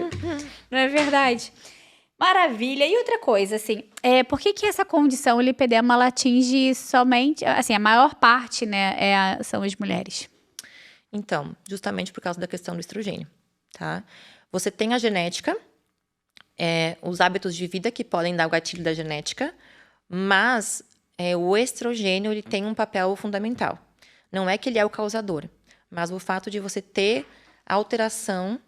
Não é verdade? Maravilha. E outra coisa, assim, por que essa condição, o lipedema, ela atinge somente, assim, a maior parte, né, são as mulheres? Então, justamente por causa da questão do estrogênio, tá? Você tem a genética, os hábitos de vida que podem dar o gatilho da genética, mas o estrogênio, ele tem um papel fundamental. Não é que ele é o causador, mas o fato de você ter alteração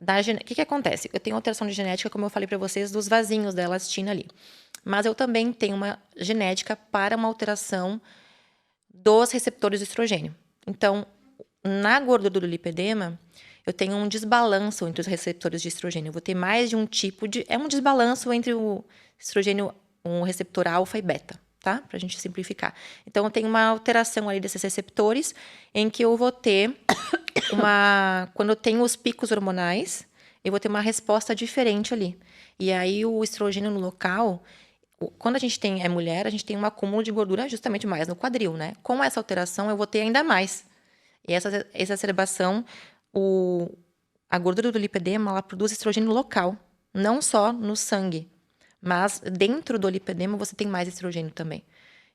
da genética. O que acontece? Eu tenho alteração de genética, como eu falei para vocês, dos vasinhos da elastina ali. Mas eu também tenho uma genética para uma alteração dos receptores do estrogênio. Então, na gordura do lipedema, eu tenho um desbalanço entre os receptores de estrogênio. Eu vou ter mais de um tipo de... É um desbalanço entre o estrogênio, um receptor alfa e beta, tá? Pra gente simplificar. Então, eu tenho uma alteração ali desses receptores, em que eu vou ter quando eu tenho os picos hormonais, eu vou ter uma resposta diferente ali. E aí, o estrogênio no local... Quando a gente é mulher, a gente tem um acúmulo de gordura justamente mais no quadril, né? Com essa alteração, eu vou ter ainda mais. E essa exacerbação, a gordura do lipedema, ela produz estrogênio local, não só no sangue, mas dentro do lipedema você tem mais estrogênio também.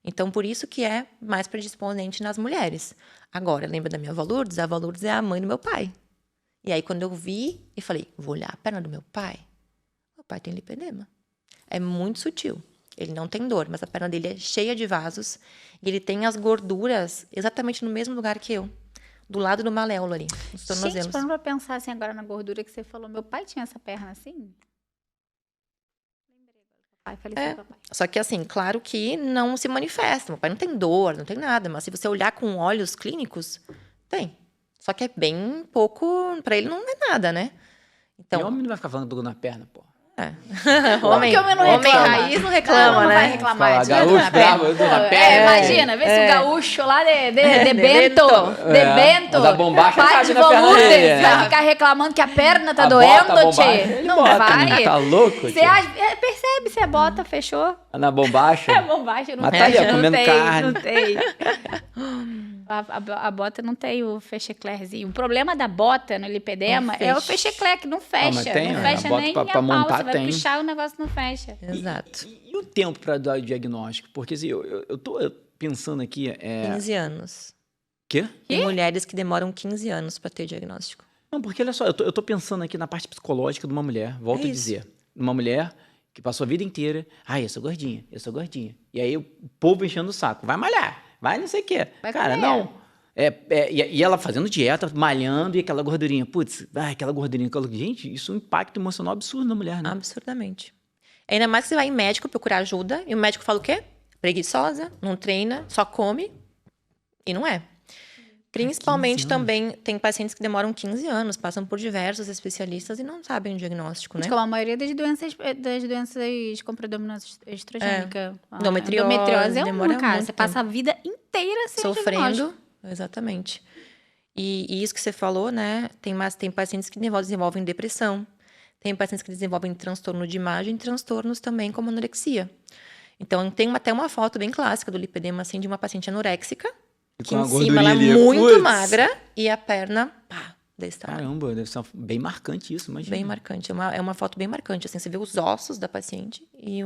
Então, por isso que é mais predisponente nas mulheres. Agora, lembra da minha avó Lourdes? A avó Lourdes é a mãe do meu pai. E aí, quando eu vi, eu falei, vou olhar a perna do meu pai. Meu pai tem lipedema. É muito sutil. Ele não tem dor, mas a perna dele é cheia de vasos. E ele tem as gorduras exatamente no mesmo lugar que eu. Do lado do maléolo ali, nos tornozelos. Gente, parando pra pensar assim agora na gordura que você falou, meu pai tinha essa perna assim? Lembrei agora, faleceu papai. Só que assim, claro que não se manifesta. Meu pai não tem dor, não tem nada. Mas se você olhar com olhos clínicos, tem. Só que é bem pouco, pra ele não é nada, né? Então, e homem não vai ficar falando dor na perna, pô. Homem raiz não reclama, não né? Vai reclamar de gaúcho bravo, imagina, vê se o gaúcho lá de Bento, da bombacha vai de volume, vai ficar reclamando que a perna tá doendo, tchê. Não vai. Tá louco, você percebe se a bota fechou? Na bombacha? É, bombacha não tem. Mas tá ali, comendo carne. Não tem. A bota não tem o fecheclerzinho. O problema da bota no lipedema é o fechecler, que não fecha. Não fecha nem a pau. Você vai puxar, o negócio não fecha. Exato. E o tempo para dar o diagnóstico? Porque assim, eu tô pensando aqui... 15 anos. Quê? Tem mulheres que demoram 15 anos para ter diagnóstico. Não, porque olha só, eu tô pensando aqui na parte psicológica de uma mulher. Volto a dizer. Uma mulher que passou a vida inteira... eu sou gordinha. E aí o povo enchendo o saco. Vai malhar. Vai não sei o quê. Cara, não. E ela fazendo dieta, malhando, e aquela gordurinha. Putz, aquela gordurinha. Gente, isso é um impacto emocional absurdo na mulher, né? Absurdamente. Ainda mais que você vai em médico procurar ajuda, e o médico fala o quê? Preguiçosa, não treina, só come. E não é. Principalmente 15 anos. também, tem pacientes que demoram 15 anos, passam por diversos especialistas e não sabem o diagnóstico, né? Como a maioria das doenças com predominância estrogênica. Endometriose, é demora uma, cara. muito Você passa a vida inteira sem diagnóstico. Sofrendo, exatamente. E isso que você falou, né? Tem pacientes que desenvolvem depressão, tem pacientes que desenvolvem transtorno de imagem, transtornos também como anorexia. Então, tem até uma foto bem clássica do lipedema, assim, de uma paciente anoréxica, que em cima ela é muito magra e a perna, pá, desse tamanho. Caramba, deve ser bem marcante isso, imagina. Bem marcante, é uma foto bem marcante, assim, você vê os ossos da paciente e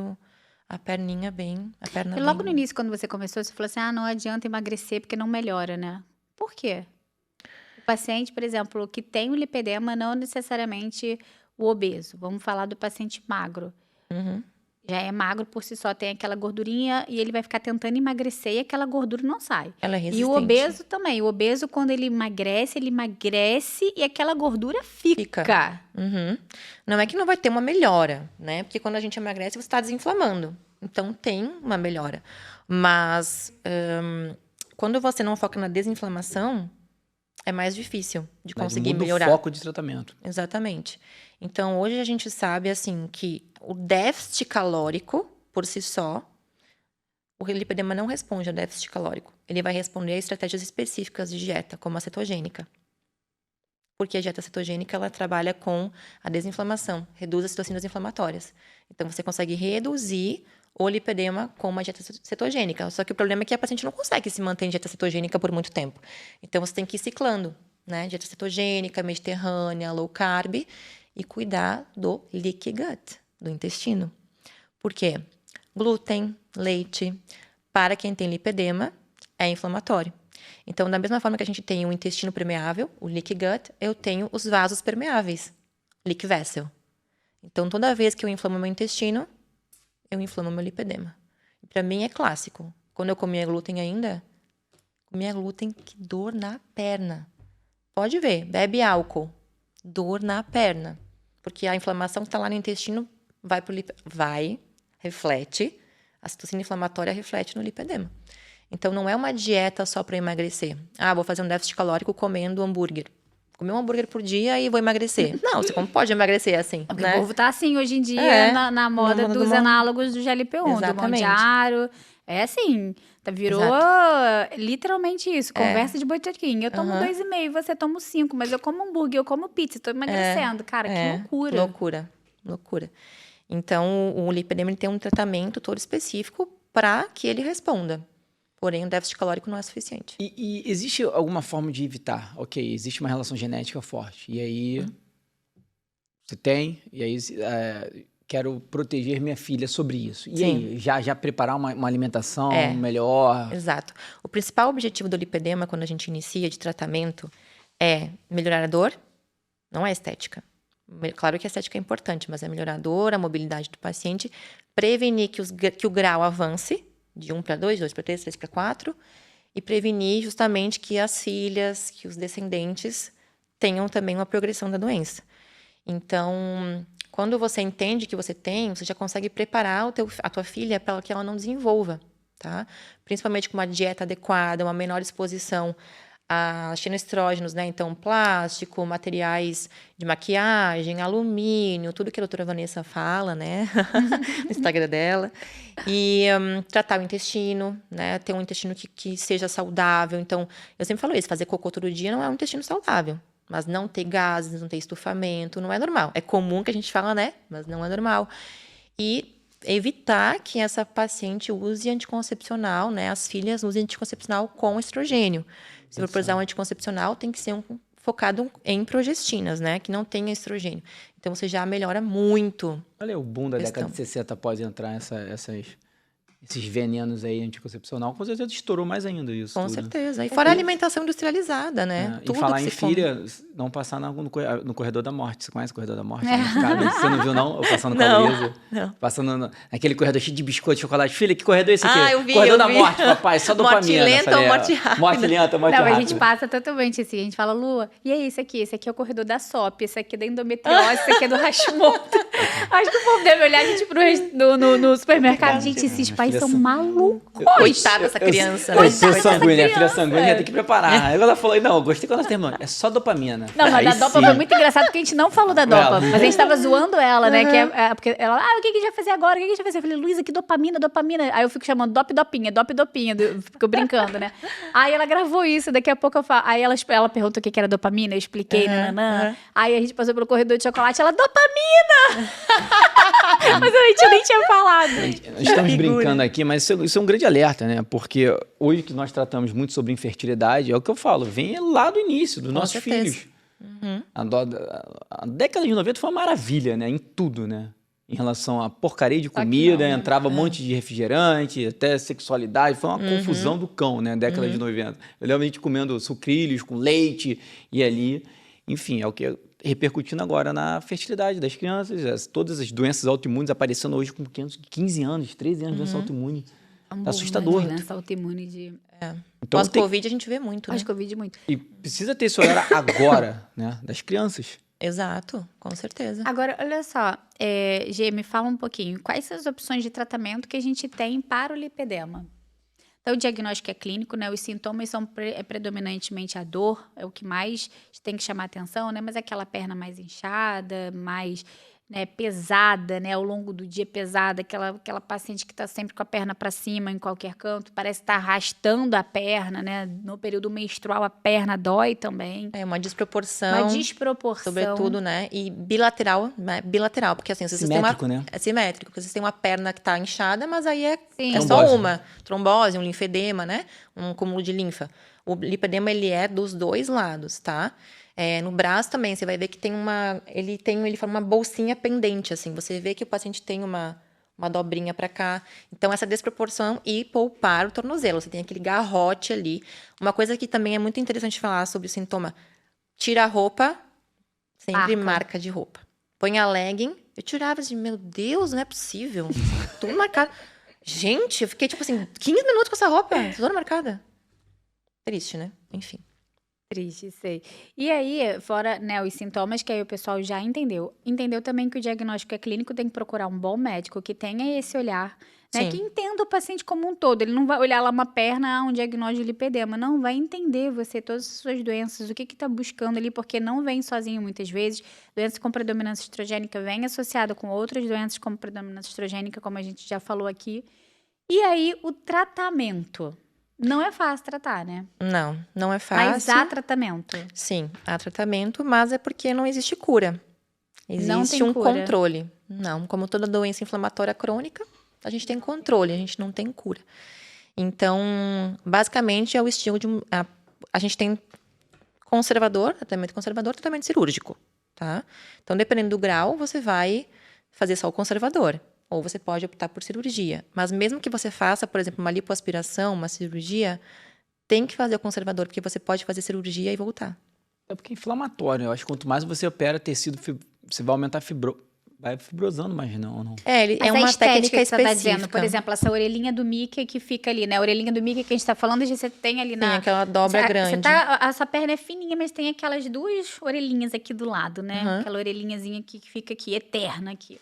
a perninha bem, a perna E logo bem... no início, quando você começou, você falou assim, não adianta emagrecer porque não melhora, né? Por quê? O paciente, por exemplo, que tem o lipedema, não necessariamente o obeso. Vamos falar do paciente magro. Uhum. Já é magro por si só, tem aquela gordurinha e ele vai ficar tentando emagrecer e aquela gordura não sai. Ela é resistente. E o obeso também. O obeso, quando ele emagrece e aquela gordura fica. Uhum. Não é que não vai ter uma melhora, né? Porque quando a gente emagrece, você está desinflamando. Então, tem uma melhora. Mas, quando você não foca na desinflamação, é mais difícil de conseguir melhorar. O foco de tratamento. Exatamente. Então, hoje a gente sabe, assim, que o déficit calórico, por si só, o lipedema não responde ao déficit calórico. Ele vai responder a estratégias específicas de dieta, como a cetogênica. Porque a dieta cetogênica, ela trabalha com a desinflamação, reduz as citocinas inflamatórias. Então, você consegue reduzir o lipedema com uma dieta cetogênica. Só que o problema é que a paciente não consegue se manter em dieta cetogênica por muito tempo. Então, você tem que ir ciclando, né? Dieta cetogênica, mediterrânea, low carb e cuidar do leaky gut, do intestino. Por quê? Glúten, leite, para quem tem lipedema, é inflamatório. Então, da mesma forma que a gente tem o intestino permeável, o leaky gut, eu tenho os vasos permeáveis, leaky vessel. Então, toda vez que eu inflamo meu intestino, eu inflamo meu lipedema. Para mim é clássico. Quando eu comia glúten ainda, que dor na perna. Pode ver, bebe álcool, dor na perna. Porque a inflamação que está lá no intestino reflete, a citocina inflamatória reflete no lipedema. Então, não é uma dieta só para emagrecer. Vou fazer um déficit calórico comendo hambúrguer. Comer um hambúrguer por dia e vou emagrecer. Não, você como pode emagrecer assim, né? O povo tá assim hoje em dia na moda dos análogos do GLP-1, do Mounjaro. É assim, virou literalmente isso, conversa de botequim. Eu tomo 2,5, você toma 5, mas eu como hambúrguer, eu como pizza, tô emagrecendo. Cara, que loucura. Loucura. Então, o lipedema ele tem um tratamento todo específico para que ele responda. Porém, o déficit calórico não é suficiente. E existe alguma forma de evitar? Ok, existe uma relação genética forte. E aí, você tem, e aí quero proteger minha filha sobre isso. E aí, já preparar uma alimentação melhor? Exato. O principal objetivo do lipedema, quando a gente inicia de tratamento, é melhorar a dor, não é estética. Claro que a estética é importante, mas é melhorar a dor, a mobilidade do paciente, prevenir que o grau avance, de 1 para 2, 2 para 3, 3 para 4, e prevenir justamente que as filhas, que os descendentes tenham também uma progressão da doença. Então, quando você entende que você tem, você já consegue preparar a tua filha para que ela não desenvolva, tá? Principalmente com uma dieta adequada, uma menor exposição a xenoestrógenos, né? Então, plástico, materiais de maquiagem, alumínio, tudo que a doutora Vanessa fala, né? No Instagram dela. E tratar o intestino, né? Ter um intestino que seja saudável. Então, eu sempre falo isso, fazer cocô todo dia não é um intestino saudável. Mas não ter gases, não ter estufamento, não é normal. É comum que a gente fala, né? Mas não é normal. E evitar que essa paciente use anticoncepcional, né? As filhas usem anticoncepcional com estrogênio. Se for usar um anticoncepcional, tem que ser focado em progestinas, né? Que não tenha estrogênio. Então, você já melhora muito. Olha o boom da década de 60 após entrar esses venenos aí anticoncepcional. Com certeza estourou mais ainda isso. Com certeza. E fora a alimentação industrializada, né? E falar em filha, não passar no corredor da morte. Você conhece o corredor da morte? Você não viu, não? Eu passando com a Luísa? Não. Passando naquele corredor cheio de biscoito, de chocolate. Filha, que corredor é esse aqui? Eu vi, corredor da morte, papai. Só dopamina. Morte lenta ou morte rápida? Morte lenta, morte rápida. Não, a gente passa totalmente assim. A gente fala, Lua, e é isso aqui? Esse aqui é o corredor da SOP, esse aqui é da endometriose, esse aqui é do Hashimoto. Acho que o povo deve olhar a gente no supermercado. Gente, esses pais Filha são san- malucos. Coitada dessa criança, né? Eu sou Coitada dessa sanguínea, filha criança. sanguínea, tem que preparar. Aí ela falou, não, eu gostei quando nós terminamos. É só dopamina. Não, mas Aí da Dopa sim. foi muito engraçado porque a gente não falou da Dopa. Mas a gente tava zoando ela, né? Porque ela, o que a gente vai fazer agora? O que a gente vai fazer? Eu falei, Luísa, que dopamina, dopamina. Aí eu fico chamando Dopinha. Fico brincando, né? Aí ela gravou isso, daqui a pouco eu falo. Aí ela perguntou o que era dopamina, eu expliquei, nananã. Aí a gente passou pelo corredor de chocolate, ela, dopamina! Mas a gente nem tinha falado. Nós estamos brincando aqui, mas isso é um grande alerta, né? Porque hoje que nós tratamos muito sobre infertilidade, é o que eu falo, vem lá do início, dos nossos certeza. filhos. A década de 90 foi uma maravilha, né? Em tudo, né? Em relação a porcaria de comida, não, né? entrava um monte de refrigerante, até sexualidade, foi uma confusão do cão, né? Década de 90. Eu lembro a gente comendo sucrilhos com leite e ali, enfim, é o que repercutindo agora na fertilidade das crianças, todas as doenças autoimunes aparecendo hoje com 15 anos, 13 anos de doença autoimune. É assustador. Né? Doença autoimune de... Então, Pós-Covid a gente vê muito, né? Pós-Covid muito. E precisa ter esse olhar agora, né? Das crianças. Exato, com certeza. Agora, olha só, Gê, me fala um pouquinho. Quais são as opções de tratamento que a gente tem para o lipedema? Então, o diagnóstico é clínico, né? Os sintomas são predominantemente a dor, é o que mais tem que chamar atenção, né? Mas aquela perna mais inchada, mais pesada, né? Ao longo do dia pesada, aquela paciente que está sempre com a perna para cima em qualquer canto, parece estar arrastando a perna, né? No período menstrual a perna dói também. É uma desproporção. Uma desproporção. Sobretudo, né? E bilateral, né? Bilateral, porque assim, vocês têm Simétrico, né? É simétrico, porque vocês têm uma perna que está inchada, mas aí é Trombose. só uma. Trombose, um linfedema, né? Um acúmulo de linfa. O lipedema, ele é dos dois lados, tá? No braço também, você vai ver que tem ele forma uma bolsinha pendente, assim. Você vê que o paciente tem uma dobrinha para cá. Então, essa desproporção e poupar o tornozelo. Você tem aquele garrote ali. Uma coisa que também é muito interessante falar sobre o sintoma. Tira a roupa, sempre marca de roupa. Põe a legging. Eu tirava assim, meu Deus, não é possível. Tudo marcado. Gente, eu fiquei, 15 minutos com essa roupa. Toda marcada. Triste, né? Enfim. Triste, sei. E aí, fora, né, os sintomas, que aí o pessoal já entendeu. Entendeu também que o diagnóstico é clínico, tem que procurar um bom médico que tenha esse olhar, né, Sim. que entenda o paciente como um todo. Ele não vai olhar lá uma perna, um diagnóstico de lipedema. Não, vai entender você, todas as suas doenças, o que está buscando ali, porque não vem sozinho muitas vezes. Doença com predominância estrogênica vem associada com outras doenças como predominância estrogênica, como a gente já falou aqui. E aí, o tratamento. Não é fácil tratar, né? Não é fácil. Mas há tratamento. Sim, há tratamento, mas é porque não existe cura. Existe um controle. Não, como toda doença inflamatória crônica, a gente tem controle, a gente não tem cura. Então, basicamente, é o estilo de... A gente tem tratamento cirúrgico, tá? Então, dependendo do grau, você vai fazer só o conservador. Ou você pode optar por cirurgia. Mas mesmo que você faça, por exemplo, uma lipoaspiração, uma cirurgia, tem que fazer o conservador, porque você pode fazer cirurgia e voltar. É porque é inflamatório. Eu acho que quanto mais você opera tecido, você vai aumentar vai fibrosando mais, não ou não? É uma técnica que você tá específica. dizendo, por exemplo, essa orelhinha do Mickey que fica ali, né? A orelhinha do Mickey que a gente tá falando, você tem ali Tem aquela dobra grande. Essa perna é fininha, mas tem aquelas duas orelhinhas aqui do lado, né? Uhum. Aquela orelhinhazinha aqui que fica aqui, eterna aqui.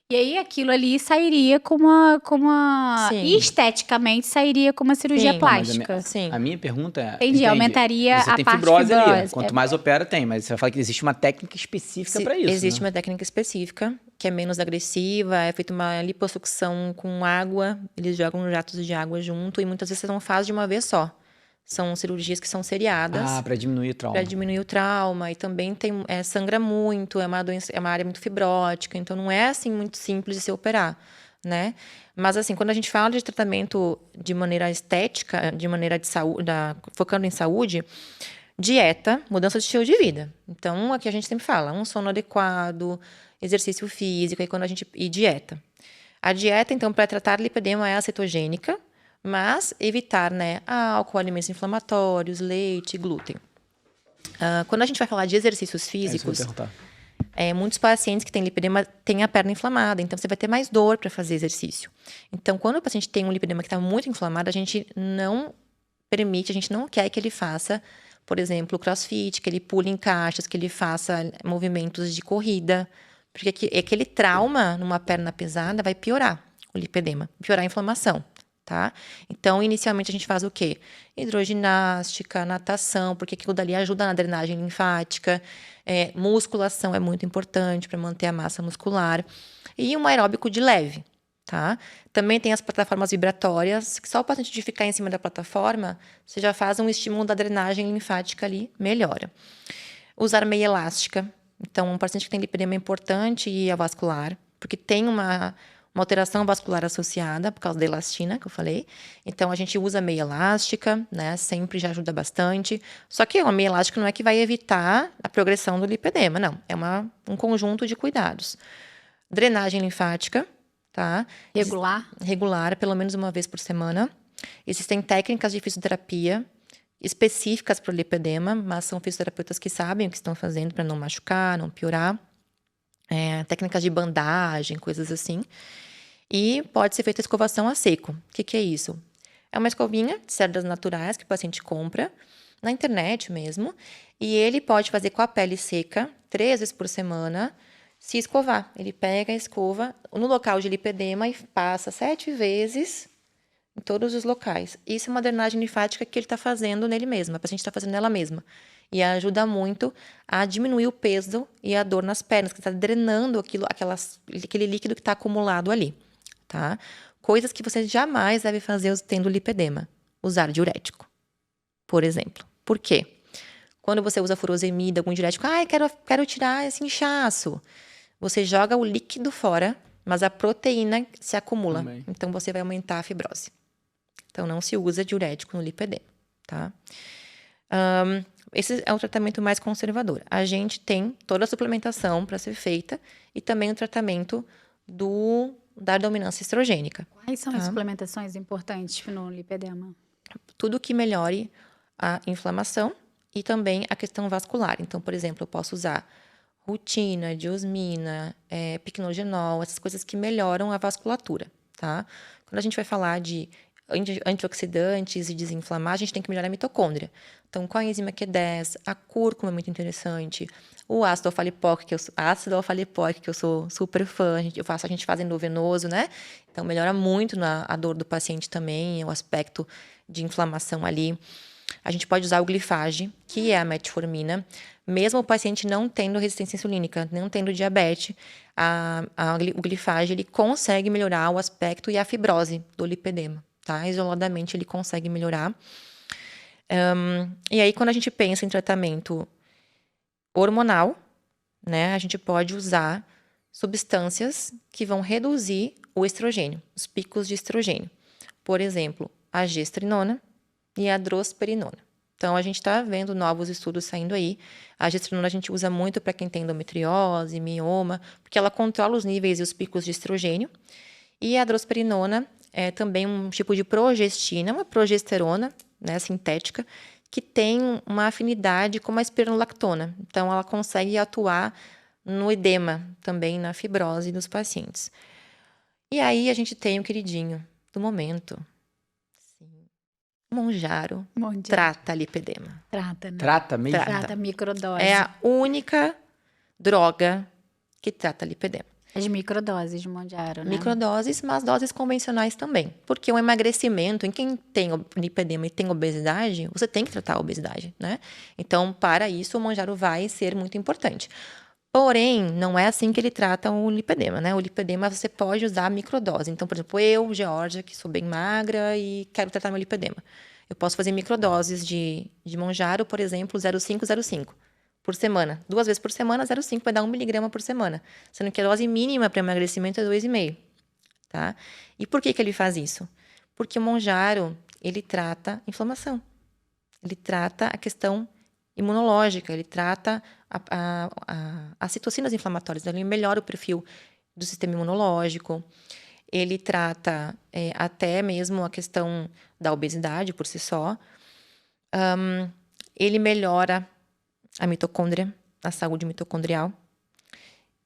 E aí, aquilo ali sairia com uma... Sim. E esteticamente, sairia com uma cirurgia Sim. plástica. Sim. A minha pergunta é... Entendi, aumentaria você a tem parte fibrose ali. fibrosa. Quanto mais opera, tem. Mas você vai falar que existe uma técnica específica para isso, Existe né? uma técnica específica, que é menos agressiva, é feita uma liposucção com água, eles jogam jatos de água junto, e muitas vezes você não faz de uma vez só. São cirurgias que são seriadas. Ah, para diminuir o trauma. Para diminuir o trauma. E também sangra muito, é uma doença, é uma área muito fibrótica, então não é assim muito simples de se operar, né? Mas assim, quando a gente fala de tratamento de maneira estética, de maneira de saúde, focando em saúde, dieta, mudança de estilo de vida. Então, aqui a gente sempre fala, um sono adequado, exercício físico, e dieta. A dieta, então, para tratar lipedema é a cetogênica, mas evitar, né, álcool, alimentos inflamatórios, leite, glúten. Quando a gente vai falar de exercícios físicos, muitos pacientes que têm lipedema têm a perna inflamada, então você vai ter mais dor para fazer exercício. Então, quando o paciente tem um lipedema que está muito inflamado, a gente não quer que ele faça, por exemplo, crossfit, que ele pule em caixas, que ele faça movimentos de corrida, porque aquele trauma numa perna pesada vai piorar. o lipedema, piorar a inflamação, tá? Então, inicialmente, a gente faz o quê? Hidroginástica, natação, porque aquilo dali ajuda na drenagem linfática. Musculação é muito importante para manter a massa muscular. E um aeróbico de leve, tá? Também tem as plataformas vibratórias, que só o paciente de ficar em cima da plataforma, você já faz um estímulo da drenagem linfática ali, melhora. Usar meia elástica. Então, um paciente que tem lipedema é importante e avascular, porque tem uma alteração vascular associada por causa da elastina, que eu falei. Então, a gente usa meia elástica, né? Sempre já ajuda bastante. Só que uma meia elástica não é que vai evitar a progressão do lipedema, não. É um conjunto de cuidados. Drenagem linfática, tá? Regular, pelo menos uma vez por semana. Existem técnicas de fisioterapia específicas para o lipedema, mas são fisioterapeutas que sabem o que estão fazendo para não machucar, não piorar. Técnicas de bandagem, coisas assim. E pode ser feita escovação a seco. O que é isso? É uma escovinha de cerdas naturais que o paciente compra na internet mesmo. E ele pode fazer com a pele seca 3 vezes por semana, se escovar. Ele pega a escova no local de lipedema e passa 7 vezes em todos os locais. Isso é uma drenagem linfática que ele está fazendo nele mesmo. A paciente está fazendo nela mesma. E ajuda muito a diminuir o peso e a dor nas pernas, que está drenando aquele líquido que está acumulado ali, tá? Coisas que você jamais deve fazer tendo lipedema. Usar diurético, por exemplo. Por quê? Quando você usa furosemida, algum diurético, quero tirar esse inchaço. Você joga o líquido fora, mas a proteína se acumula. Também. Então, você vai aumentar a fibrose. Então, não se usa diurético no lipedema, tá? Esse é o tratamento mais conservador. A gente tem toda a suplementação para ser feita e também o tratamento da dominância estrogênica. Quais são as suplementações importantes no lipedema? Tudo que melhore a inflamação e também a questão vascular. Então, por exemplo, eu posso usar rutina, diosmina, picnogenol, essas coisas que melhoram a vasculatura, tá? Quando a gente vai falar de antioxidantes e desinflamar, a gente tem que melhorar a mitocôndria. Então, com a enzima Q10, a cúrcuma é muito interessante, o ácido alfa-lipoico, que eu sou super fã, a gente faz endovenoso, né? Então, melhora muito a dor do paciente também, o aspecto de inflamação ali. A gente pode usar o glifage, que é a metformina, mesmo o paciente não tendo resistência insulínica, não tendo diabetes, o glifage ele consegue melhorar o aspecto e a fibrose do lipedema, tá? Isoladamente ele consegue melhorar. E aí, quando a gente pensa em tratamento hormonal, né, a gente pode usar substâncias que vão reduzir o estrogênio, os picos de estrogênio. Por exemplo, a gestrinona e a drosperinona. Então, a gente está vendo novos estudos saindo aí. A gestrinona a gente usa muito para quem tem endometriose, mioma, porque ela controla os níveis e os picos de estrogênio. E a drosperinona é também um tipo de progestina, uma progesterona, né, sintética, que tem uma afinidade com a espironolactona. Então, ela consegue atuar no edema, também na fibrose dos pacientes. E aí, a gente tem o queridinho do momento. Monjaro trata lipedema. Trata, né? Trata mesmo? Trata microdose. É a única droga que trata lipedema. As microdoses de Monjaro, né? Microdoses, mas doses convencionais também. Porque o emagrecimento, em quem tem lipedema e tem obesidade, você tem que tratar a obesidade, né? Então, para isso, o Monjaro vai ser muito importante. Porém, não é assim que ele trata o lipedema, né? O lipedema você pode usar microdose. Então, por exemplo, eu, Georgia, que sou bem magra e quero tratar meu lipedema. Eu posso fazer microdoses de Monjaro, por exemplo, 0,5 por semana. 2 vezes por semana, 0,5 vai dar 1 miligrama por semana. Sendo que a dose mínima para emagrecimento é 2,5, tá? E por que ele faz isso? Porque o Monjaro, ele trata inflamação. Ele trata a questão imunológica, ele trata as citocinas inflamatórias, ele melhora o perfil do sistema imunológico, ele trata até mesmo a questão da obesidade por si só, ele melhora a mitocôndria, a saúde mitocondrial,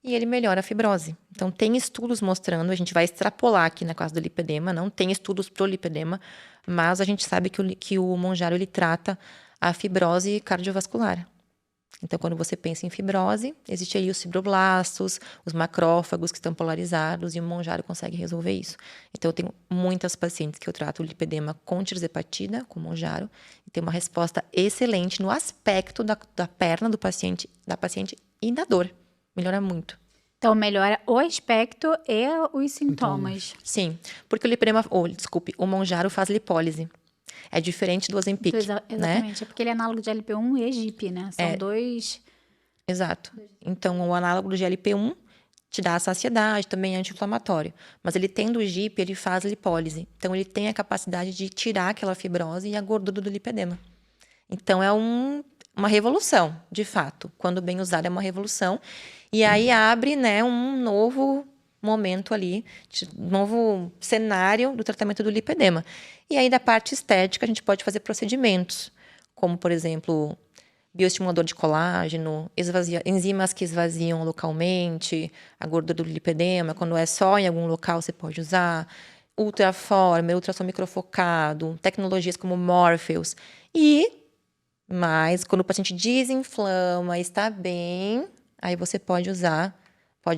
e ele melhora a fibrose. Então, tem estudos mostrando, a gente vai extrapolar aqui na causa do lipedema, não tem estudos pro lipedema, mas a gente sabe que o Monjaro, ele trata a fibrose cardiovascular. Então, quando você pensa em fibrose, existe aí os fibroblastos, os macrófagos que estão polarizados, e o Monjaro consegue resolver isso. Então, eu tenho muitas pacientes que eu trato o lipedema com tirzepatida, com Monjaro, e tem uma resposta excelente no aspecto da perna da paciente e da dor. Melhora muito. Então, melhora o aspecto e os sintomas. Sim, porque o Monjaro faz lipólise. É diferente do Ozempic, Exatamente, né? é porque ele é análogo de GLP-1 e GIP, né? São dois... Exato. Então, o análogo do GLP-1 te dá a saciedade, também é anti-inflamatório. Mas ele tendo o GIP, ele faz lipólise. Então, ele tem a capacidade de tirar aquela fibrose e a gordura do lipedema. Então, é uma revolução, de fato. Quando bem usado, é uma revolução. E aí abre, né, um novo momento ali, novo cenário do tratamento do lipedema. E aí, da parte estética, a gente pode fazer procedimentos, como, por exemplo, bioestimulador de colágeno, enzimas que esvaziam localmente a gordura do lipedema. Quando é só em algum local, você pode usar ultraformer, ultrassom microfocado, tecnologias como Morpheus. Mas quando o paciente desinflama, está bem, aí você pode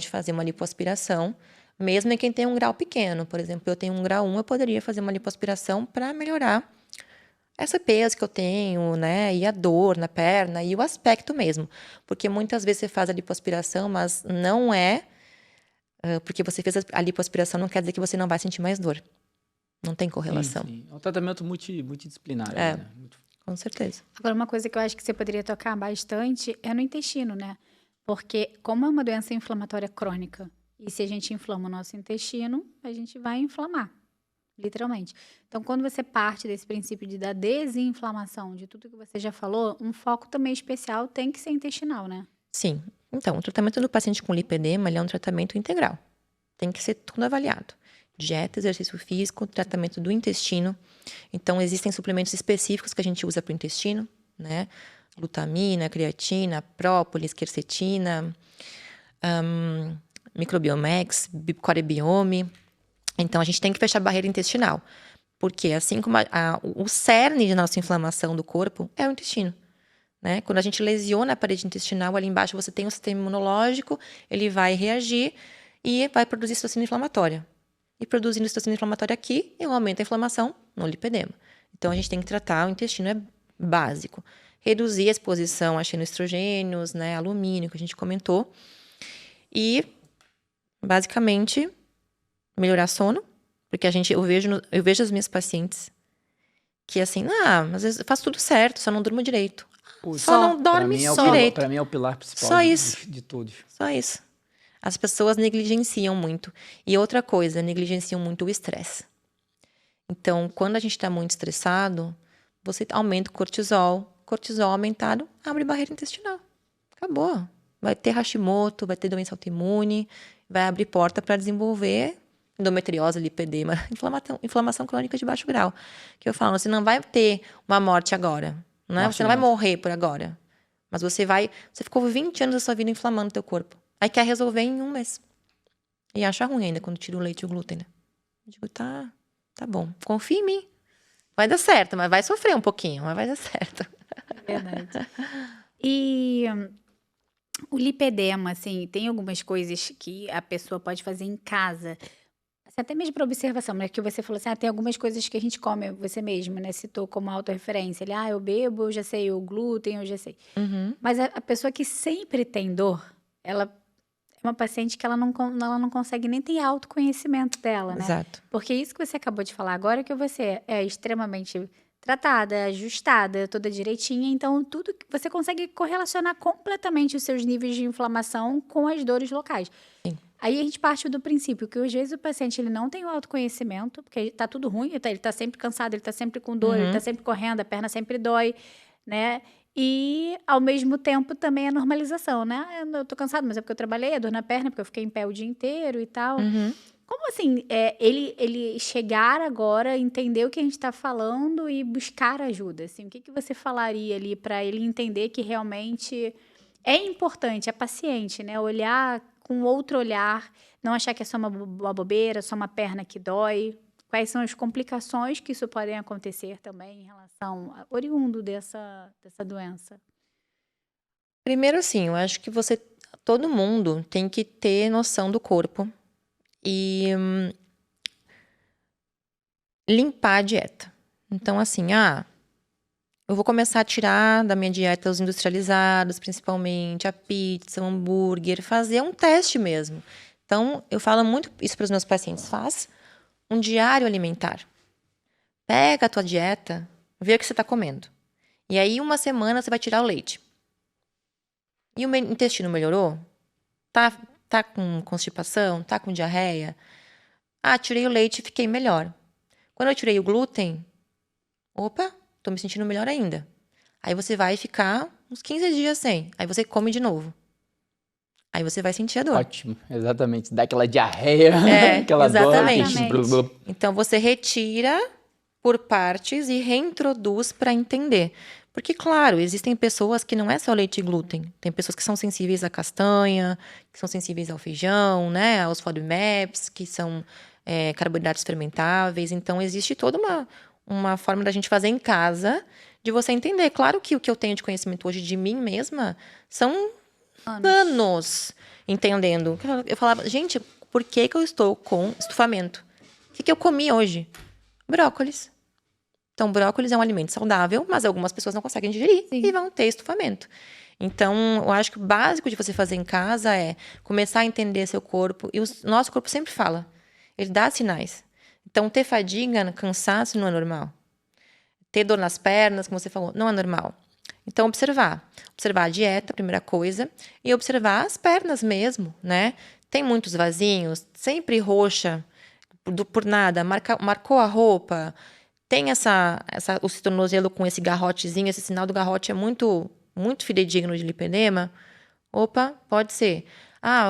fazer uma lipoaspiração, mesmo em quem tem um grau pequeno. Por exemplo, eu tenho um grau 1, eu poderia fazer uma lipoaspiração para melhorar essa peso que eu tenho, né? E a dor na perna e o aspecto mesmo. Porque muitas vezes você faz a lipoaspiração, mas não é... porque você fez a lipoaspiração não quer dizer que você não vai sentir mais dor. Não tem correlação. Sim. É um tratamento multidisciplinar. É. Né? Com certeza. Agora, uma coisa que eu acho que você poderia tocar bastante é no intestino, né? Porque como é uma doença inflamatória crônica, e se a gente inflama o nosso intestino, a gente vai inflamar, literalmente. Então, quando você parte desse princípio da desinflamação, de tudo que você já falou, um foco também especial tem que ser intestinal, né? Sim. Então, o tratamento do paciente com lipedema, ele é um tratamento integral. Tem que ser tudo avaliado. Dieta, exercício físico, tratamento do intestino. Então, existem suplementos específicos que a gente usa para o intestino, né? Glutamina, creatina, própolis, quercetina, microbiomex, corebiome. Então, a gente tem que fechar a barreira intestinal. Porque assim como o cerne de nossa inflamação do corpo é o intestino. Né? Quando a gente lesiona a parede intestinal, ali embaixo você tem o sistema imunológico, ele vai reagir e vai produzir citocina inflamatória. E produzindo citocina inflamatória aqui, eu aumento a inflamação no lipedema. Então, a gente tem que tratar, o intestino é básico. Reduzir a exposição a xenoestrogênios, né, alumínio, que a gente comentou. E, basicamente, melhorar sono. Porque eu vejo as minhas pacientes que, assim, às vezes eu faço tudo certo, só não durmo direito. Só não dorme direito. Para mim é o pilar principal Só isso. de todos. Só isso. As pessoas negligenciam muito. E outra coisa, negligenciam muito o estresse. Então, quando a gente está muito estressado, você aumenta o cortisol. Cortisol aumentado, abre barreira intestinal. Acabou. Vai ter Hashimoto, vai ter doença autoimune, vai abrir porta para desenvolver endometriose, lipedema, inflamação crônica de baixo grau. Que eu falo, você não vai ter uma morte agora. Né? Você não vai morrer por agora. Mas você ficou 20 anos da sua vida inflamando o teu corpo. Aí quer resolver em 1 mês. E acha ruim ainda quando tira o leite e o glúten, né? Eu digo, tá bom. Confia em mim. Vai dar certo, mas vai sofrer um pouquinho, mas vai dar certo. É verdade. E o lipedema, assim, tem algumas coisas que a pessoa pode fazer em casa, assim, até mesmo para observação, né? Que você falou assim, tem algumas coisas que a gente come, você mesmo, né? Citou como autorreferência. Ele, eu bebo, eu já sei, o glúten, eu já sei. Uhum. Mas a pessoa que sempre tem dor, ela é uma paciente que ela não consegue nem ter autoconhecimento dela, né? Exato. Porque isso que você acabou de falar agora, que você é extremamente tratada, ajustada, toda direitinha, então tudo que você consegue correlacionar completamente os seus níveis de inflamação com as dores locais. Sim. Aí a gente parte do princípio que às vezes o paciente ele não tem o autoconhecimento, porque tá tudo ruim, ele tá sempre cansado, ele tá sempre com dor, ele tá sempre correndo, a perna sempre dói, né? E, ao mesmo tempo, também a normalização, né? Eu tô cansado, mas é porque eu trabalhei, a dor na perna, porque eu fiquei em pé o dia inteiro e tal. Como assim, ele chegar agora, entender o que a gente tá falando e buscar ajuda? Assim, o que você falaria ali para ele entender que realmente é importante, é paciente, né? Olhar com outro olhar, não achar que é só uma bobeira, só uma perna que dói. Quais são as complicações que isso podem acontecer também em relação oriundo dessa doença? Primeiro, assim, eu acho que todo mundo tem que ter noção do corpo e limpar a dieta. Então, assim, eu vou começar a tirar da minha dieta os industrializados, principalmente a pizza, o hambúrguer, fazer um teste mesmo. Então, eu falo muito isso para os meus pacientes. Faz um diário alimentar. Pega a tua dieta, vê o que você está comendo. E aí, uma semana, você vai tirar o leite. E o intestino melhorou? Tá com constipação? Tá com diarreia? Tirei o leite e fiquei melhor. Quando eu tirei o glúten, opa, tô me sentindo melhor ainda. Aí você vai ficar uns 15 dias sem. Aí você come de novo. Aí você vai sentir a dor. Ótimo, exatamente. Dá aquela diarreia, aquela exatamente. dor. Blá, blá. Então você retira por partes e reintroduz para entender. Porque, claro, existem pessoas que não é só leite e glúten. Tem pessoas que são sensíveis à castanha, que são sensíveis ao feijão, né? Aos FODMAPs, que são carboidratos fermentáveis. Então, existe toda uma forma da gente fazer em casa, de você entender. Claro que o que eu tenho de conhecimento hoje de mim mesma são anos entendendo. Eu falava, gente, por que eu estou com estufamento? O que eu comi hoje? Brócolis. Então, brócolis é um alimento saudável, mas algumas pessoas não conseguem digerir e vão ter estufamento. Então, eu acho que o básico de você fazer em casa é começar a entender seu corpo. E o nosso corpo sempre fala. Ele dá sinais. Então, ter fadiga, cansaço não é normal. Ter dor nas pernas, como você falou, não é normal. Então, observar. Observar a dieta, primeira coisa. E observar as pernas mesmo, né? Tem muitos vasinhos, sempre roxa, por nada. Marcou a roupa. Tem o tornozelo com esse garrotezinho. Esse sinal do garrote é muito, muito fidedigno de lipedema. Opa, pode ser.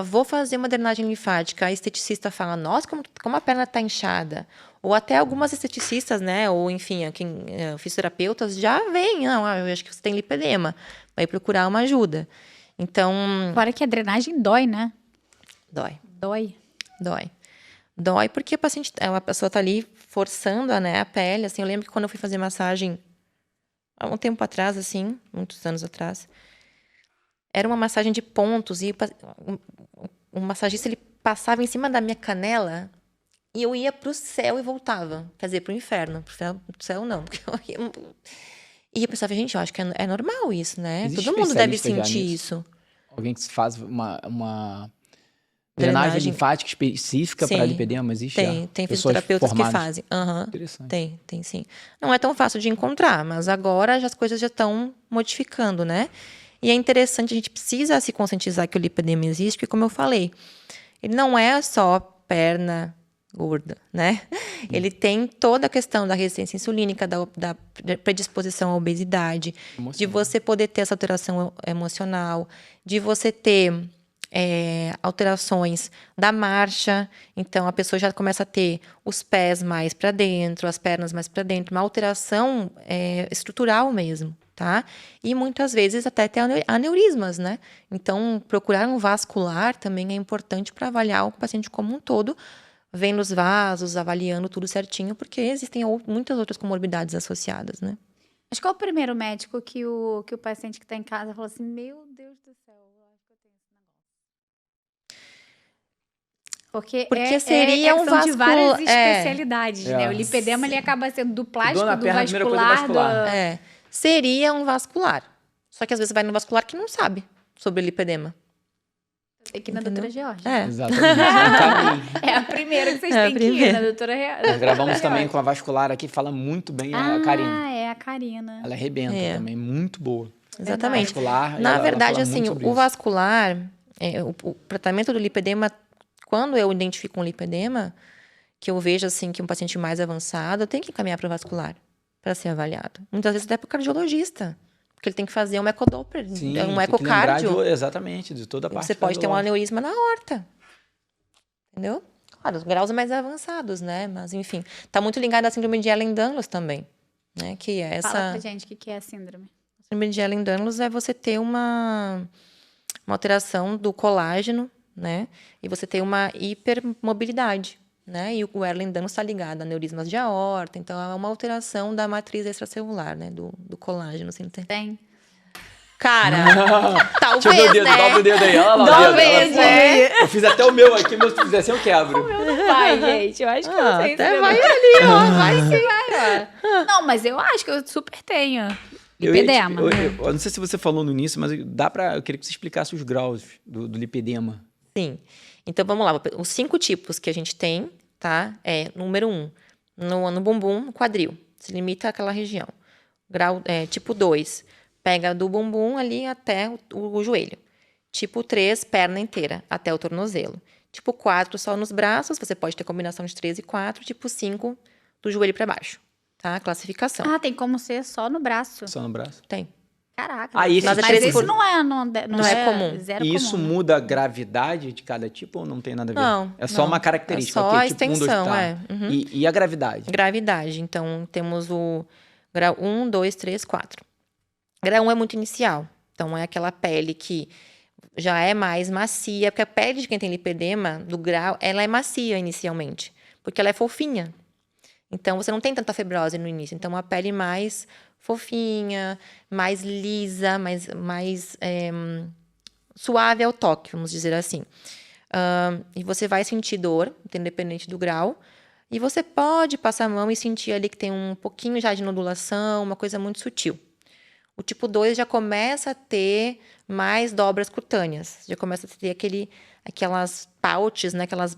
Vou fazer uma drenagem linfática. A esteticista fala, nossa, como a perna está inchada. Ou até algumas esteticistas, né? Ou, enfim, fisioterapeutas já veem. Eu acho que você tem lipedema. Vai procurar uma ajuda. Então... Fora que a drenagem dói, né? Dói porque a pessoa está ali forçando a pele. Assim, eu lembro que quando eu fui fazer massagem, há um tempo atrás, assim, muitos anos atrás, era uma massagem de pontos e o massagista ele passava em cima da minha canela e eu ia pro céu e voltava. Quer dizer, pro inferno. Pro céu não. E eu pensava, gente, eu acho que é normal isso, né? Existe Todo mundo deve especialista já sentir nisso? isso. Alguém que faz uma drenagem linfática específica para lipedema, existe já? Tem fisioterapeutas que fazem. Interessante. Tem sim. Não é tão fácil de encontrar, mas agora as coisas já estão modificando, né? E é interessante, a gente precisa se conscientizar que o lipedema existe, porque, como eu falei, ele não é só perna gorda, né? Ele tem toda a questão da resistência insulínica, da predisposição à obesidade, de você poder ter essa alteração emocional, de você ter alterações da marcha. Então, a pessoa já começa a ter os pés mais para dentro, as pernas mais para dentro, uma alteração estrutural mesmo, tá? E muitas vezes até ter aneurismas, né? Então, procurar um vascular também é importante para avaliar o paciente como um todo, vendo os vasos, avaliando tudo certinho, porque existem muitas outras comorbidades associadas, né? Mas qual o primeiro médico que o paciente que está em casa falou assim, meu Deus do céu, eu acho que eu tenho esse negócio? Porque seria um são de várias vascular... especialidades, né? O lipedema ele acaba sendo do plástico, na do perna, a primeira coisa é vascular. vascular. Seria um vascular. Só que às vezes vai no vascular que não sabe sobre lipedema. Tem que ir na doutora Georgia. Exatamente. É a primeira que vocês têm que ir, na doutora Georgia. Nós gravamos também com a vascular aqui, fala muito bem a Karina. É a Karina. Ela arrebenta também, muito boa. Exatamente. Vascular, Na verdade, ela fala assim, muito sobre o isso. vascular, o tratamento do lipedema, quando eu identifico um lipedema, que eu vejo assim que um paciente mais avançado, eu tenho que encaminhar para o vascular para ser avaliado. Muitas vezes até para o cardiologista. Porque ele tem que fazer um ecodoppler, um ecocardio. Exatamente, de toda a parte. Você pode ter um aneurisma na aorta. Entendeu? Claro, os graus mais avançados, né? Mas, enfim, tá muito ligado à síndrome de Ehlers-Danlos também, né? Que é essa... Fala pra gente o que é a síndrome. A síndrome de Ehlers-Danlos é você ter uma alteração do colágeno, né? E você ter uma hipermobilidade, né? E o Ehlers-Danlos está ligado a aneurismas de aorta, então é uma alteração da matriz extracelular, né? Do colágeno. Assim, Tem. Cara, Deixa eu ver o talvez, dedo, né? dobra o dedo aí. Olha lá o Talvez, dedo. né? Eu fiz até o meu aqui, mas se fizer assim eu quebro. Não vai, gente. Eu acho que eu não sei. Até vai ali, ó. Vai sim. Não, mas eu acho que eu super tenho. Eu Lipedema. eu não sei se você falou no início, mas eu queria que você explicasse os graus do lipedema. Sim. Então, vamos lá. Os 5 tipos que a gente tem, tá? Número 1, no bumbum, no quadril. Se limita àquela região. Tipo 2, pega do bumbum ali até o joelho. Tipo 3, perna inteira, até o tornozelo. Tipo 4, só nos braços. Você pode ter combinação de 3 e 4. Tipo 5, do joelho para baixo. Tá? Classificação. Ah, tem como ser só no braço. Só no braço? Tem. Caraca. Aí, mas esse esse tipo- não é comum. Zero E isso comum. muda a gravidade de cada tipo ou não tem nada a ver? Não, É só não. uma característica. É só ok, a tipo 1, 2, extensão, tá. Uhum. E a gravidade? Gravidade. Então, temos o grau 1, 2, 3, 4. Grau 1 é muito inicial. Então, é aquela pele que já é mais macia. Porque a pele de quem tem lipedema, do grau, ela é macia inicialmente. Porque ela é fofinha. Então, você não tem tanta fibrose no início. Então, uma pele mais fofinha, mais lisa, mais suave ao toque, vamos dizer assim. E você vai sentir dor, independente do grau. E você pode passar a mão e sentir ali que tem um pouquinho já de nodulação, uma coisa muito sutil. O tipo 2 já começa a ter mais dobras cutâneas. Já começa a ter aquelas pouches, né? Aquelas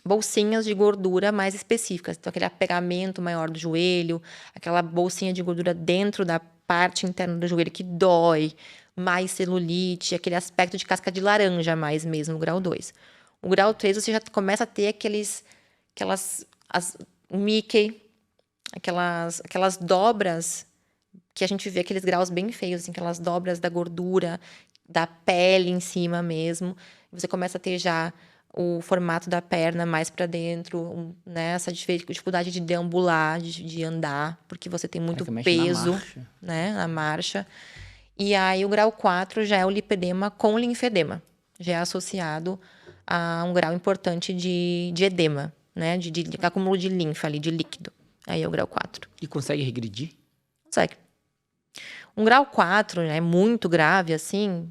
bolsinhas de gordura mais específicas. Então, aquele apegamento maior do joelho, aquela bolsinha de gordura dentro da parte interna do joelho que dói, mais celulite, aquele aspecto de casca de laranja mais mesmo, o grau 2. O grau 3, você já começa a ter o Mickey, aquelas dobras que a gente vê, aqueles graus bem feios, assim, aquelas dobras da gordura, da pele em cima mesmo. Você começa a ter já o formato da perna mais para dentro, né? Essa dificuldade de deambular, de andar, porque você tem muito que mexe na peso, marcha. né? Na marcha. E aí, o grau 4 já é o lipedema com linfedema. Já é associado a um grau importante de edema, né? De acúmulo de linfa ali, de líquido. Aí é o grau 4. E consegue regredir? Consegue. Um grau 4, né, muito grave, assim,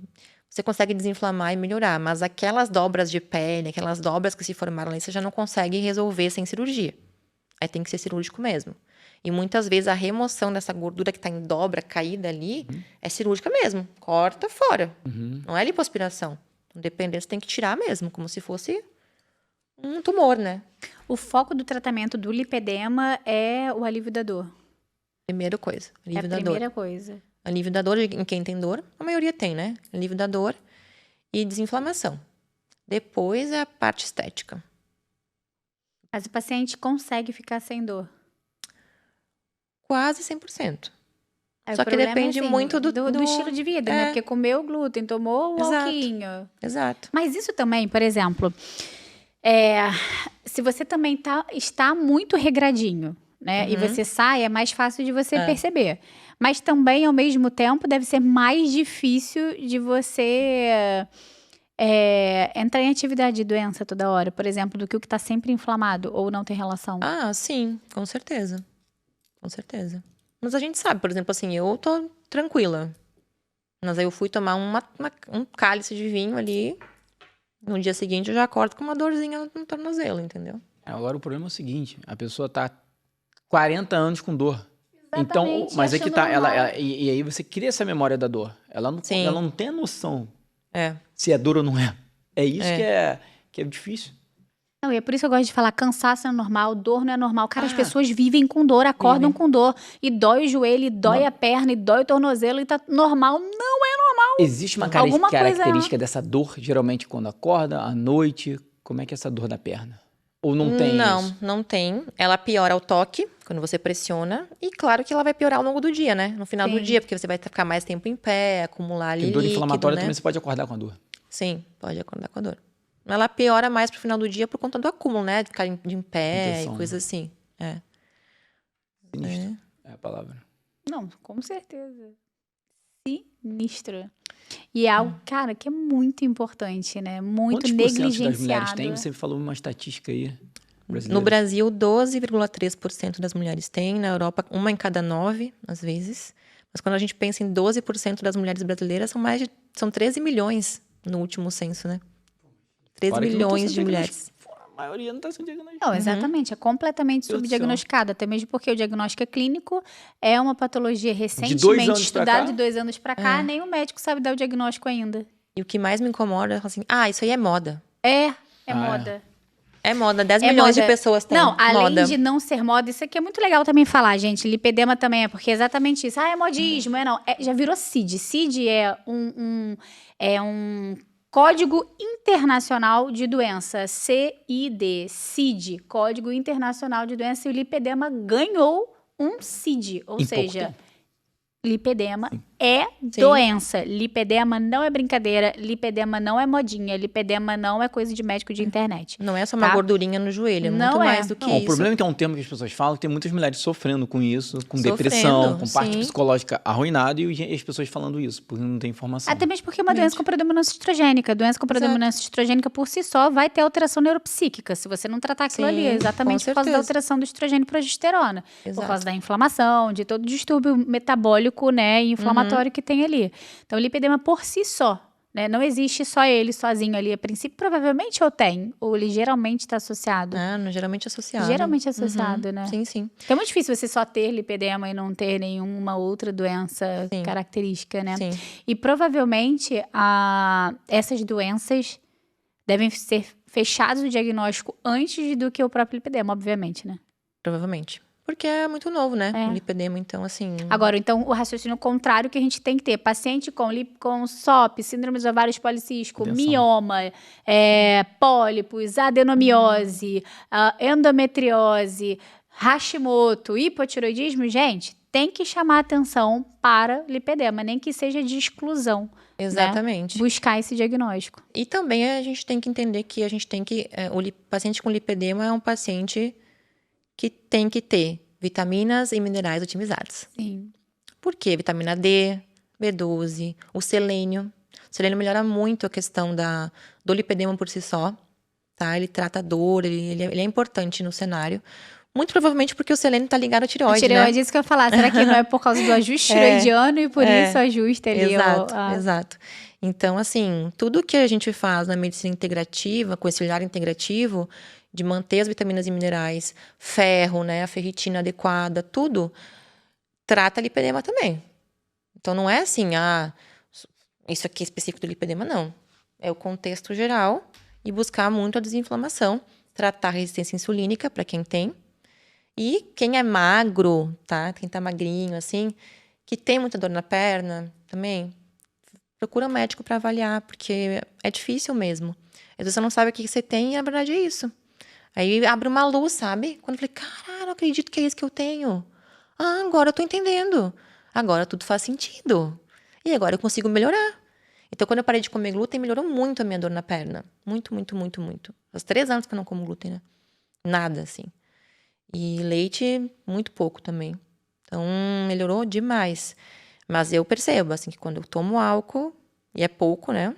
você consegue desinflamar e melhorar. Mas aquelas dobras de pele, aquelas dobras que se formaram ali, você já não consegue resolver sem cirurgia. Aí tem que ser cirúrgico mesmo. E muitas vezes a remoção dessa gordura que está em dobra, caída ali, é cirúrgica mesmo. Corta fora. Não é lipoaspiração. Dependendo, você tem que tirar mesmo, como se fosse um tumor, né? O foco do tratamento do lipedema é o alívio da dor. Primeira coisa, É a alívio da dor. primeira coisa. Alívio da dor em quem tem dor, a maioria tem, né? Alívio da dor e desinflamação. Depois é a parte estética. Mas o paciente consegue ficar sem dor. Quase 100%. Aí Só o que problema depende é, assim, muito do estilo de vida, né? Porque comeu glúten, tomou o Exato. alquinho. Exato. Mas isso também, por exemplo, se você também está muito regradinho, né? E você sai, é mais fácil de você perceber. Mas também, ao mesmo tempo, deve ser mais difícil de você entrar em atividade de doença toda hora, por exemplo, do que o que está sempre inflamado ou não tem relação. Ah, sim, com certeza. Com certeza. Mas a gente sabe, por exemplo, assim, eu tô tranquila. Mas aí eu fui tomar um cálice de vinho ali. No dia seguinte eu já acordo com uma dorzinha no tornozelo, entendeu? Agora o problema é o seguinte, a pessoa tá 40 anos com dor. Então, Exatamente, mas é que achando tá, normal. e aí você cria essa memória da dor. Ela Sim. não tem a noção É. se é dor ou não é. É isso que é difícil. Não, e é por isso que eu gosto de falar, cansaço não é normal, dor não é normal. Cara, as pessoas vivem com dor, acordam com dor. E dói o joelho, e dói a perna, e dói o tornozelo, e tá normal. Não é normal. Existe uma Alguma coisa- característica dessa dor, geralmente quando acorda, à noite? Como é que é essa dor da perna? Ou não tem isso? Não tem. Ela piora ao toque, quando você pressiona. E claro que ela vai piorar ao longo do dia, né? No final do Sim. dia, porque você vai ficar mais tempo em pé, acumular ali Tem dor líquido, inflamatória né? também, você pode acordar com a dor. Sim, pode acordar com a dor. Ela piora mais pro final do dia por conta do acúmulo, né? De ficar em pé Intenção, e coisa assim. Sinistro é a palavra. Não, com certeza. Sinistro. E é algo, cara, que é muito importante, né? Muito Quantos por cento das negligenciado. mulheres tem? Você falou uma estatística aí. No brasileira. Brasil, 12,3% das mulheres têm. Na Europa, 1 em cada 9, às vezes. Mas quando a gente pensa em 12% das mulheres brasileiras, são 13 milhões no último censo, né? 13 Fora que não estão milhões de sendo mulheres. A maioria não está sendo diagnosticada. Não, exatamente. É completamente Deus do subdiagnosticada. Até mesmo porque o diagnóstico é clínico, é uma patologia 2 recentemente anos pra estudada, cá? de 2 anos pra cá, nem o médico sabe dar o diagnóstico ainda. E o que mais me incomoda é assim, isso aí é moda. É é. moda. É moda, 10 É milhões de moda. pessoas têm Não, além moda. de não ser moda, isso aqui é muito legal também falar, gente. Lipedema também é, porque é exatamente isso. É modismo, não. Já virou CID. CID é um Código Internacional de Doença. CID. CID. Código Internacional de Doença. E o lipedema ganhou um CID. Ou Em pouco seja, tempo. lipedema é doença. Lipedema não é brincadeira. Lipedema não é modinha. Lipedema não é coisa de médico de internet. Não é só uma Tá? gordurinha no joelho, é Não muito é. mais do que Não, isso. o problema é que é um termo que as pessoas falam, tem muitas mulheres sofrendo com isso, com Sofrendo, depressão, com parte sim. psicológica arruinada, e as pessoas falando isso, porque não tem informação. Até mesmo porque é uma doença com predominância estrogênica. Doença com predominância estrogênica por si só vai ter alteração neuropsíquica, se você não tratar aquilo Sim, ali. Exatamente com por causa da certeza. alteração do estrogênio e progesterona. Por Exato. causa da inflamação, de todo o distúrbio metabólico, né, e inflamatório que tem ali. Então, o lipedema por si só, né, não existe só ele sozinho ali. A princípio, provavelmente ou ele geralmente está associado. Geralmente associado. Geralmente associado, né? Sim, sim. Então, é muito difícil você só ter lipedema e não ter nenhuma outra doença Sim. característica, né? Sim. E provavelmente essas doenças devem ser fechadas o diagnóstico antes do que o próprio lipedema, obviamente, né? Provavelmente. Porque é muito novo, né? É. O lipedema, então, assim... Agora, então, o raciocínio contrário que a gente tem que ter. Paciente com SOP, síndrome dos ovários policísticos, Atenção. mioma, pólipos, adenomiose, endometriose, Hashimoto, hipotiroidismo, gente, tem que chamar atenção para lipedema, nem que seja de exclusão. Exatamente. Né? Buscar esse diagnóstico. E também a gente tem que entender que o paciente com lipedema é um paciente que tem que ter vitaminas e minerais otimizados. Sim. Por quê? Vitamina D, B12, o selênio. O selênio melhora muito a questão do lipedema por si só, tá? Ele trata a dor, ele é importante no cenário. Muito provavelmente porque o selênio está ligado à tireoide, A tireoide, isso que eu ia falar. Será que não é por causa do ajuste tireoidiano e por isso ajusta ali? Exato. Então, assim, tudo que a gente faz na medicina integrativa, com esse olhar integrativo, de manter as vitaminas e minerais, ferro, né, a ferritina adequada, tudo, trata lipedema também. Então, não é assim, isso aqui é específico do lipedema, não. É o contexto geral e buscar muito a desinflamação, tratar a resistência insulínica para quem tem. E quem é magro, tá? Quem tá magrinho, assim, que tem muita dor na perna também, procura um médico para avaliar, porque é difícil mesmo. Às vezes você não sabe o que você tem e, na verdade, é isso. Aí abre uma luz, sabe? Quando eu falei, cara, não acredito que é isso que eu tenho. Agora eu tô entendendo. Agora tudo faz sentido. E agora eu consigo melhorar. Então, quando eu parei de comer glúten, melhorou muito a minha dor na perna. Muito, muito, muito, muito. Faz 3 anos que eu não como glúten, né? Nada, assim. E leite, muito pouco também. Então, melhorou demais. Mas eu percebo, assim, que quando eu tomo álcool, e é pouco, né?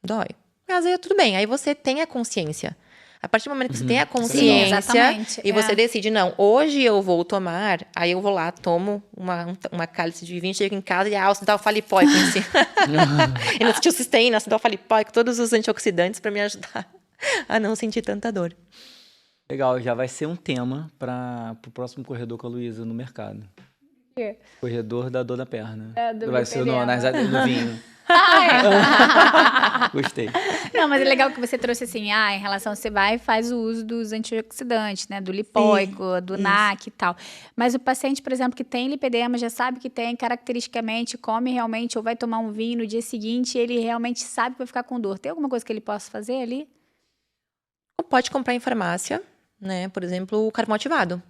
Dói. Mas aí tudo bem, aí você tem a consciência. A partir do momento que você tem a consciência e você decide, não, hoje eu vou tomar, aí eu vou lá, tomo uma cálice de vinho, chego em casa e ácido alfa-lipóico em si. N-acetilcisteína, ácido alfa-lipóico, todos os antioxidantes para me ajudar a não sentir tanta dor. Legal, já vai ser um tema para o próximo corredor com a Luísa no mercado. Corredor da dor da perna. Vai ser no vinho. Gostei. Não, mas é legal que você trouxe assim, em relação, você vai e faz o uso dos antioxidantes, né? Do lipóico, do NAC e tal. Mas o paciente, por exemplo, que tem lipedema, já sabe que tem, caracteristicamente, come realmente, ou vai tomar um vinho no dia seguinte, ele realmente sabe que vai ficar com dor. Tem alguma coisa que ele possa fazer ali? Pode comprar em farmácia, né? Por exemplo, o carvão ativado.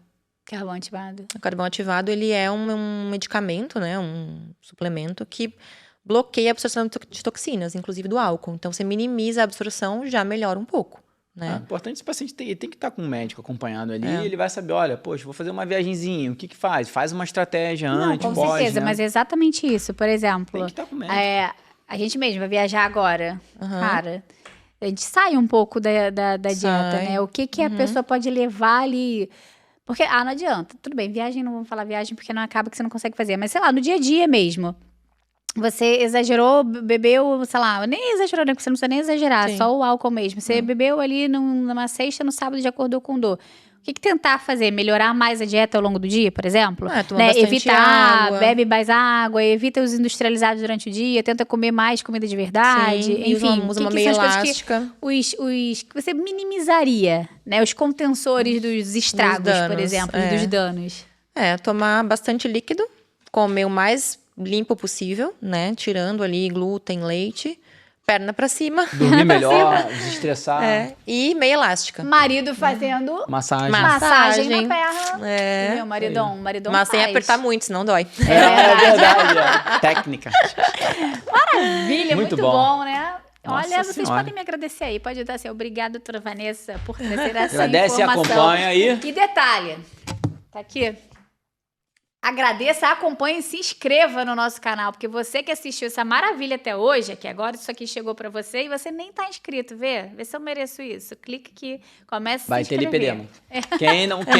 Carvão ativado. O carvão ativado, ele é um medicamento, né? Um suplemento que bloqueia a absorção de toxinas, inclusive do álcool. Então, você minimiza a absorção, já melhora um pouco, né? É importante esse paciente tem que estar com um médico acompanhado ali. Ele vai saber, olha, poxa, vou fazer uma viagenzinha, o que faz? Faz uma estratégia antes, com certeza, né? mas é exatamente isso. Por exemplo, Tem que estar com o médico. A gente mesmo vai viajar agora, cara... A gente sai um pouco da dieta, né? O que a pessoa pode levar ali Porque, não adianta. Tudo bem, viagem, não vamos falar viagem porque não acaba que você não consegue fazer. Mas, sei lá, no dia a dia mesmo. Você exagerou, bebeu, sei lá, nem exagerou, né? Porque você não precisa nem exagerar, Sim. só o álcool mesmo. Você bebeu ali numa sexta, no sábado já acordou com dor. O que tentar fazer? Melhorar mais a dieta ao longo do dia, por exemplo? Tomar bastante Evitar, água. bebe mais água, evita os industrializados durante o dia, tenta comer mais comida de verdade. Sim, e enfim, usa uma que meia são as coisas elástica. que você minimizaria, né? Os contensores dos estragos, por danos, exemplo, dos danos. Tomar bastante líquido, comer o mais limpo possível, né? Tirando ali glúten, leite, perna pra cima. Dormir melhor, desestressar. E meia elástica. Marido fazendo Massagem. massagem na perna. É. Meu maridão Mas sem faz. apertar muito, senão dói. É verdade. Técnica. Maravilha, muito bom, né? Nossa Olha, vocês Senhora. podem me agradecer aí. Pode dar assim, obrigada, doutora Vanessa, por trazer essa Agradece e informação. acompanha aí. E detalhe, tá aqui. Agradeça, acompanhe e se inscreva no nosso canal, porque você que assistiu essa maravilha até hoje, que agora isso aqui chegou pra você e você nem tá inscrito, vê se eu mereço isso. Clica aqui, começa a Vai se ter inscrever. lipedema. Quem não se Quem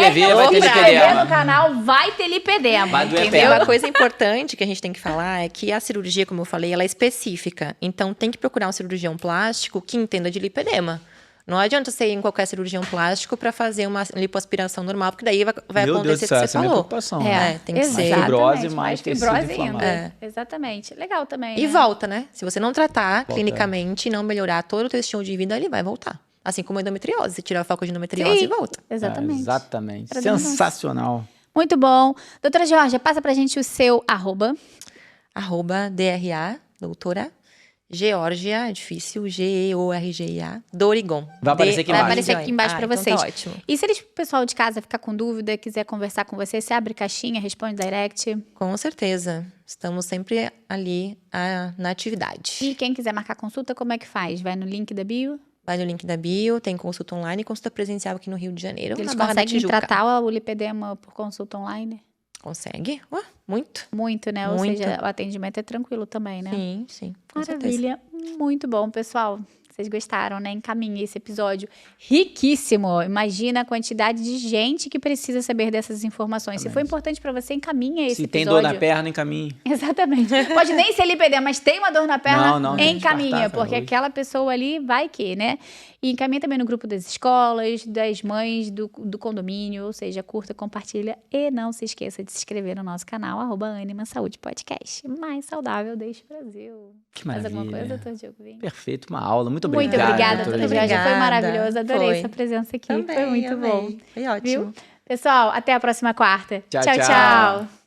inscrever, não vai se ter inscrever lipedema. no canal vai ter lipedema, Vai doer entendeu? perna. Uma coisa importante que a gente tem que falar é que a cirurgia, como eu falei, ela é específica. Então, tem que procurar um cirurgião plástico que entenda de lipedema. Não adianta você ir em qualquer cirurgião plástico para fazer uma lipoaspiração normal, porque daí vai Meu Deus acontecer do céu, o que essa você é a minha falou. preocupação. Tem que ser. Mais fibrose, Exatamente, mais tecido fibrose inflamado. ainda. Exatamente. Legal também, E né? volta, né? Se você não tratar clinicamente e não melhorar todo o teu estilo de vida, ele vai voltar. Assim como a endometriose. Você tira o foco de endometriose Sim. e volta. Exatamente. Exatamente. Pra dar Sensacional. Muito bom. Doutora Georgia, passa pra gente o seu @. @DRA, doutora Georgia, é difícil, GEORGIA, Dorigon. Vai aparecer aqui Vai embaixo. aparecer aqui embaixo pra então vocês. Tá ótimo. E se o pessoal de casa ficar com dúvida, quiser conversar com você, você abre caixinha, responde direct. Com certeza. Estamos sempre ali na atividade. E quem quiser marcar consulta, como é que faz? Vai no link da bio? Vai no link da bio, tem consulta online e consulta presencial aqui no Rio de Janeiro. Eles na Barra da conseguem Tijuca. tratar o lipedema por consulta online? Consegue? Muito. Muito, né? Muito. Ou seja, o atendimento é tranquilo também, né? Sim, sim. Com certeza. Maravilha. Muito bom, pessoal. Vocês gostaram, né? Encaminhei esse episódio riquíssimo. Imagina a quantidade de gente que precisa saber dessas informações. Se for importante pra você, encaminha esse Se tem episódio. dor na perna, encaminhe. Exatamente. Pode nem ser lipedema, mas tem uma dor na perna, Não, tem que encaminha, descartar, porque foi aquela pessoa ali vai que, né? E encaminha também no grupo das escolas, das mães, do condomínio, ou seja, curta, compartilha e não se esqueça de se inscrever no nosso canal, @Anima Saúde Podcast. Mais saudável desde o Brasil. Que Mais maravilha. alguma coisa, doutor Diogo Vinho? Perfeito, uma aula. Muito Muito obrigado. obrigada, doutora doutora Georgia. Georgia. Foi Obrigada. maravilhosa. Adorei Foi. sua presença aqui. Também, Foi muito amei. bom. Foi ótimo. Viu? Pessoal, até a próxima quarta. Tchau, Tchau, tchau. tchau.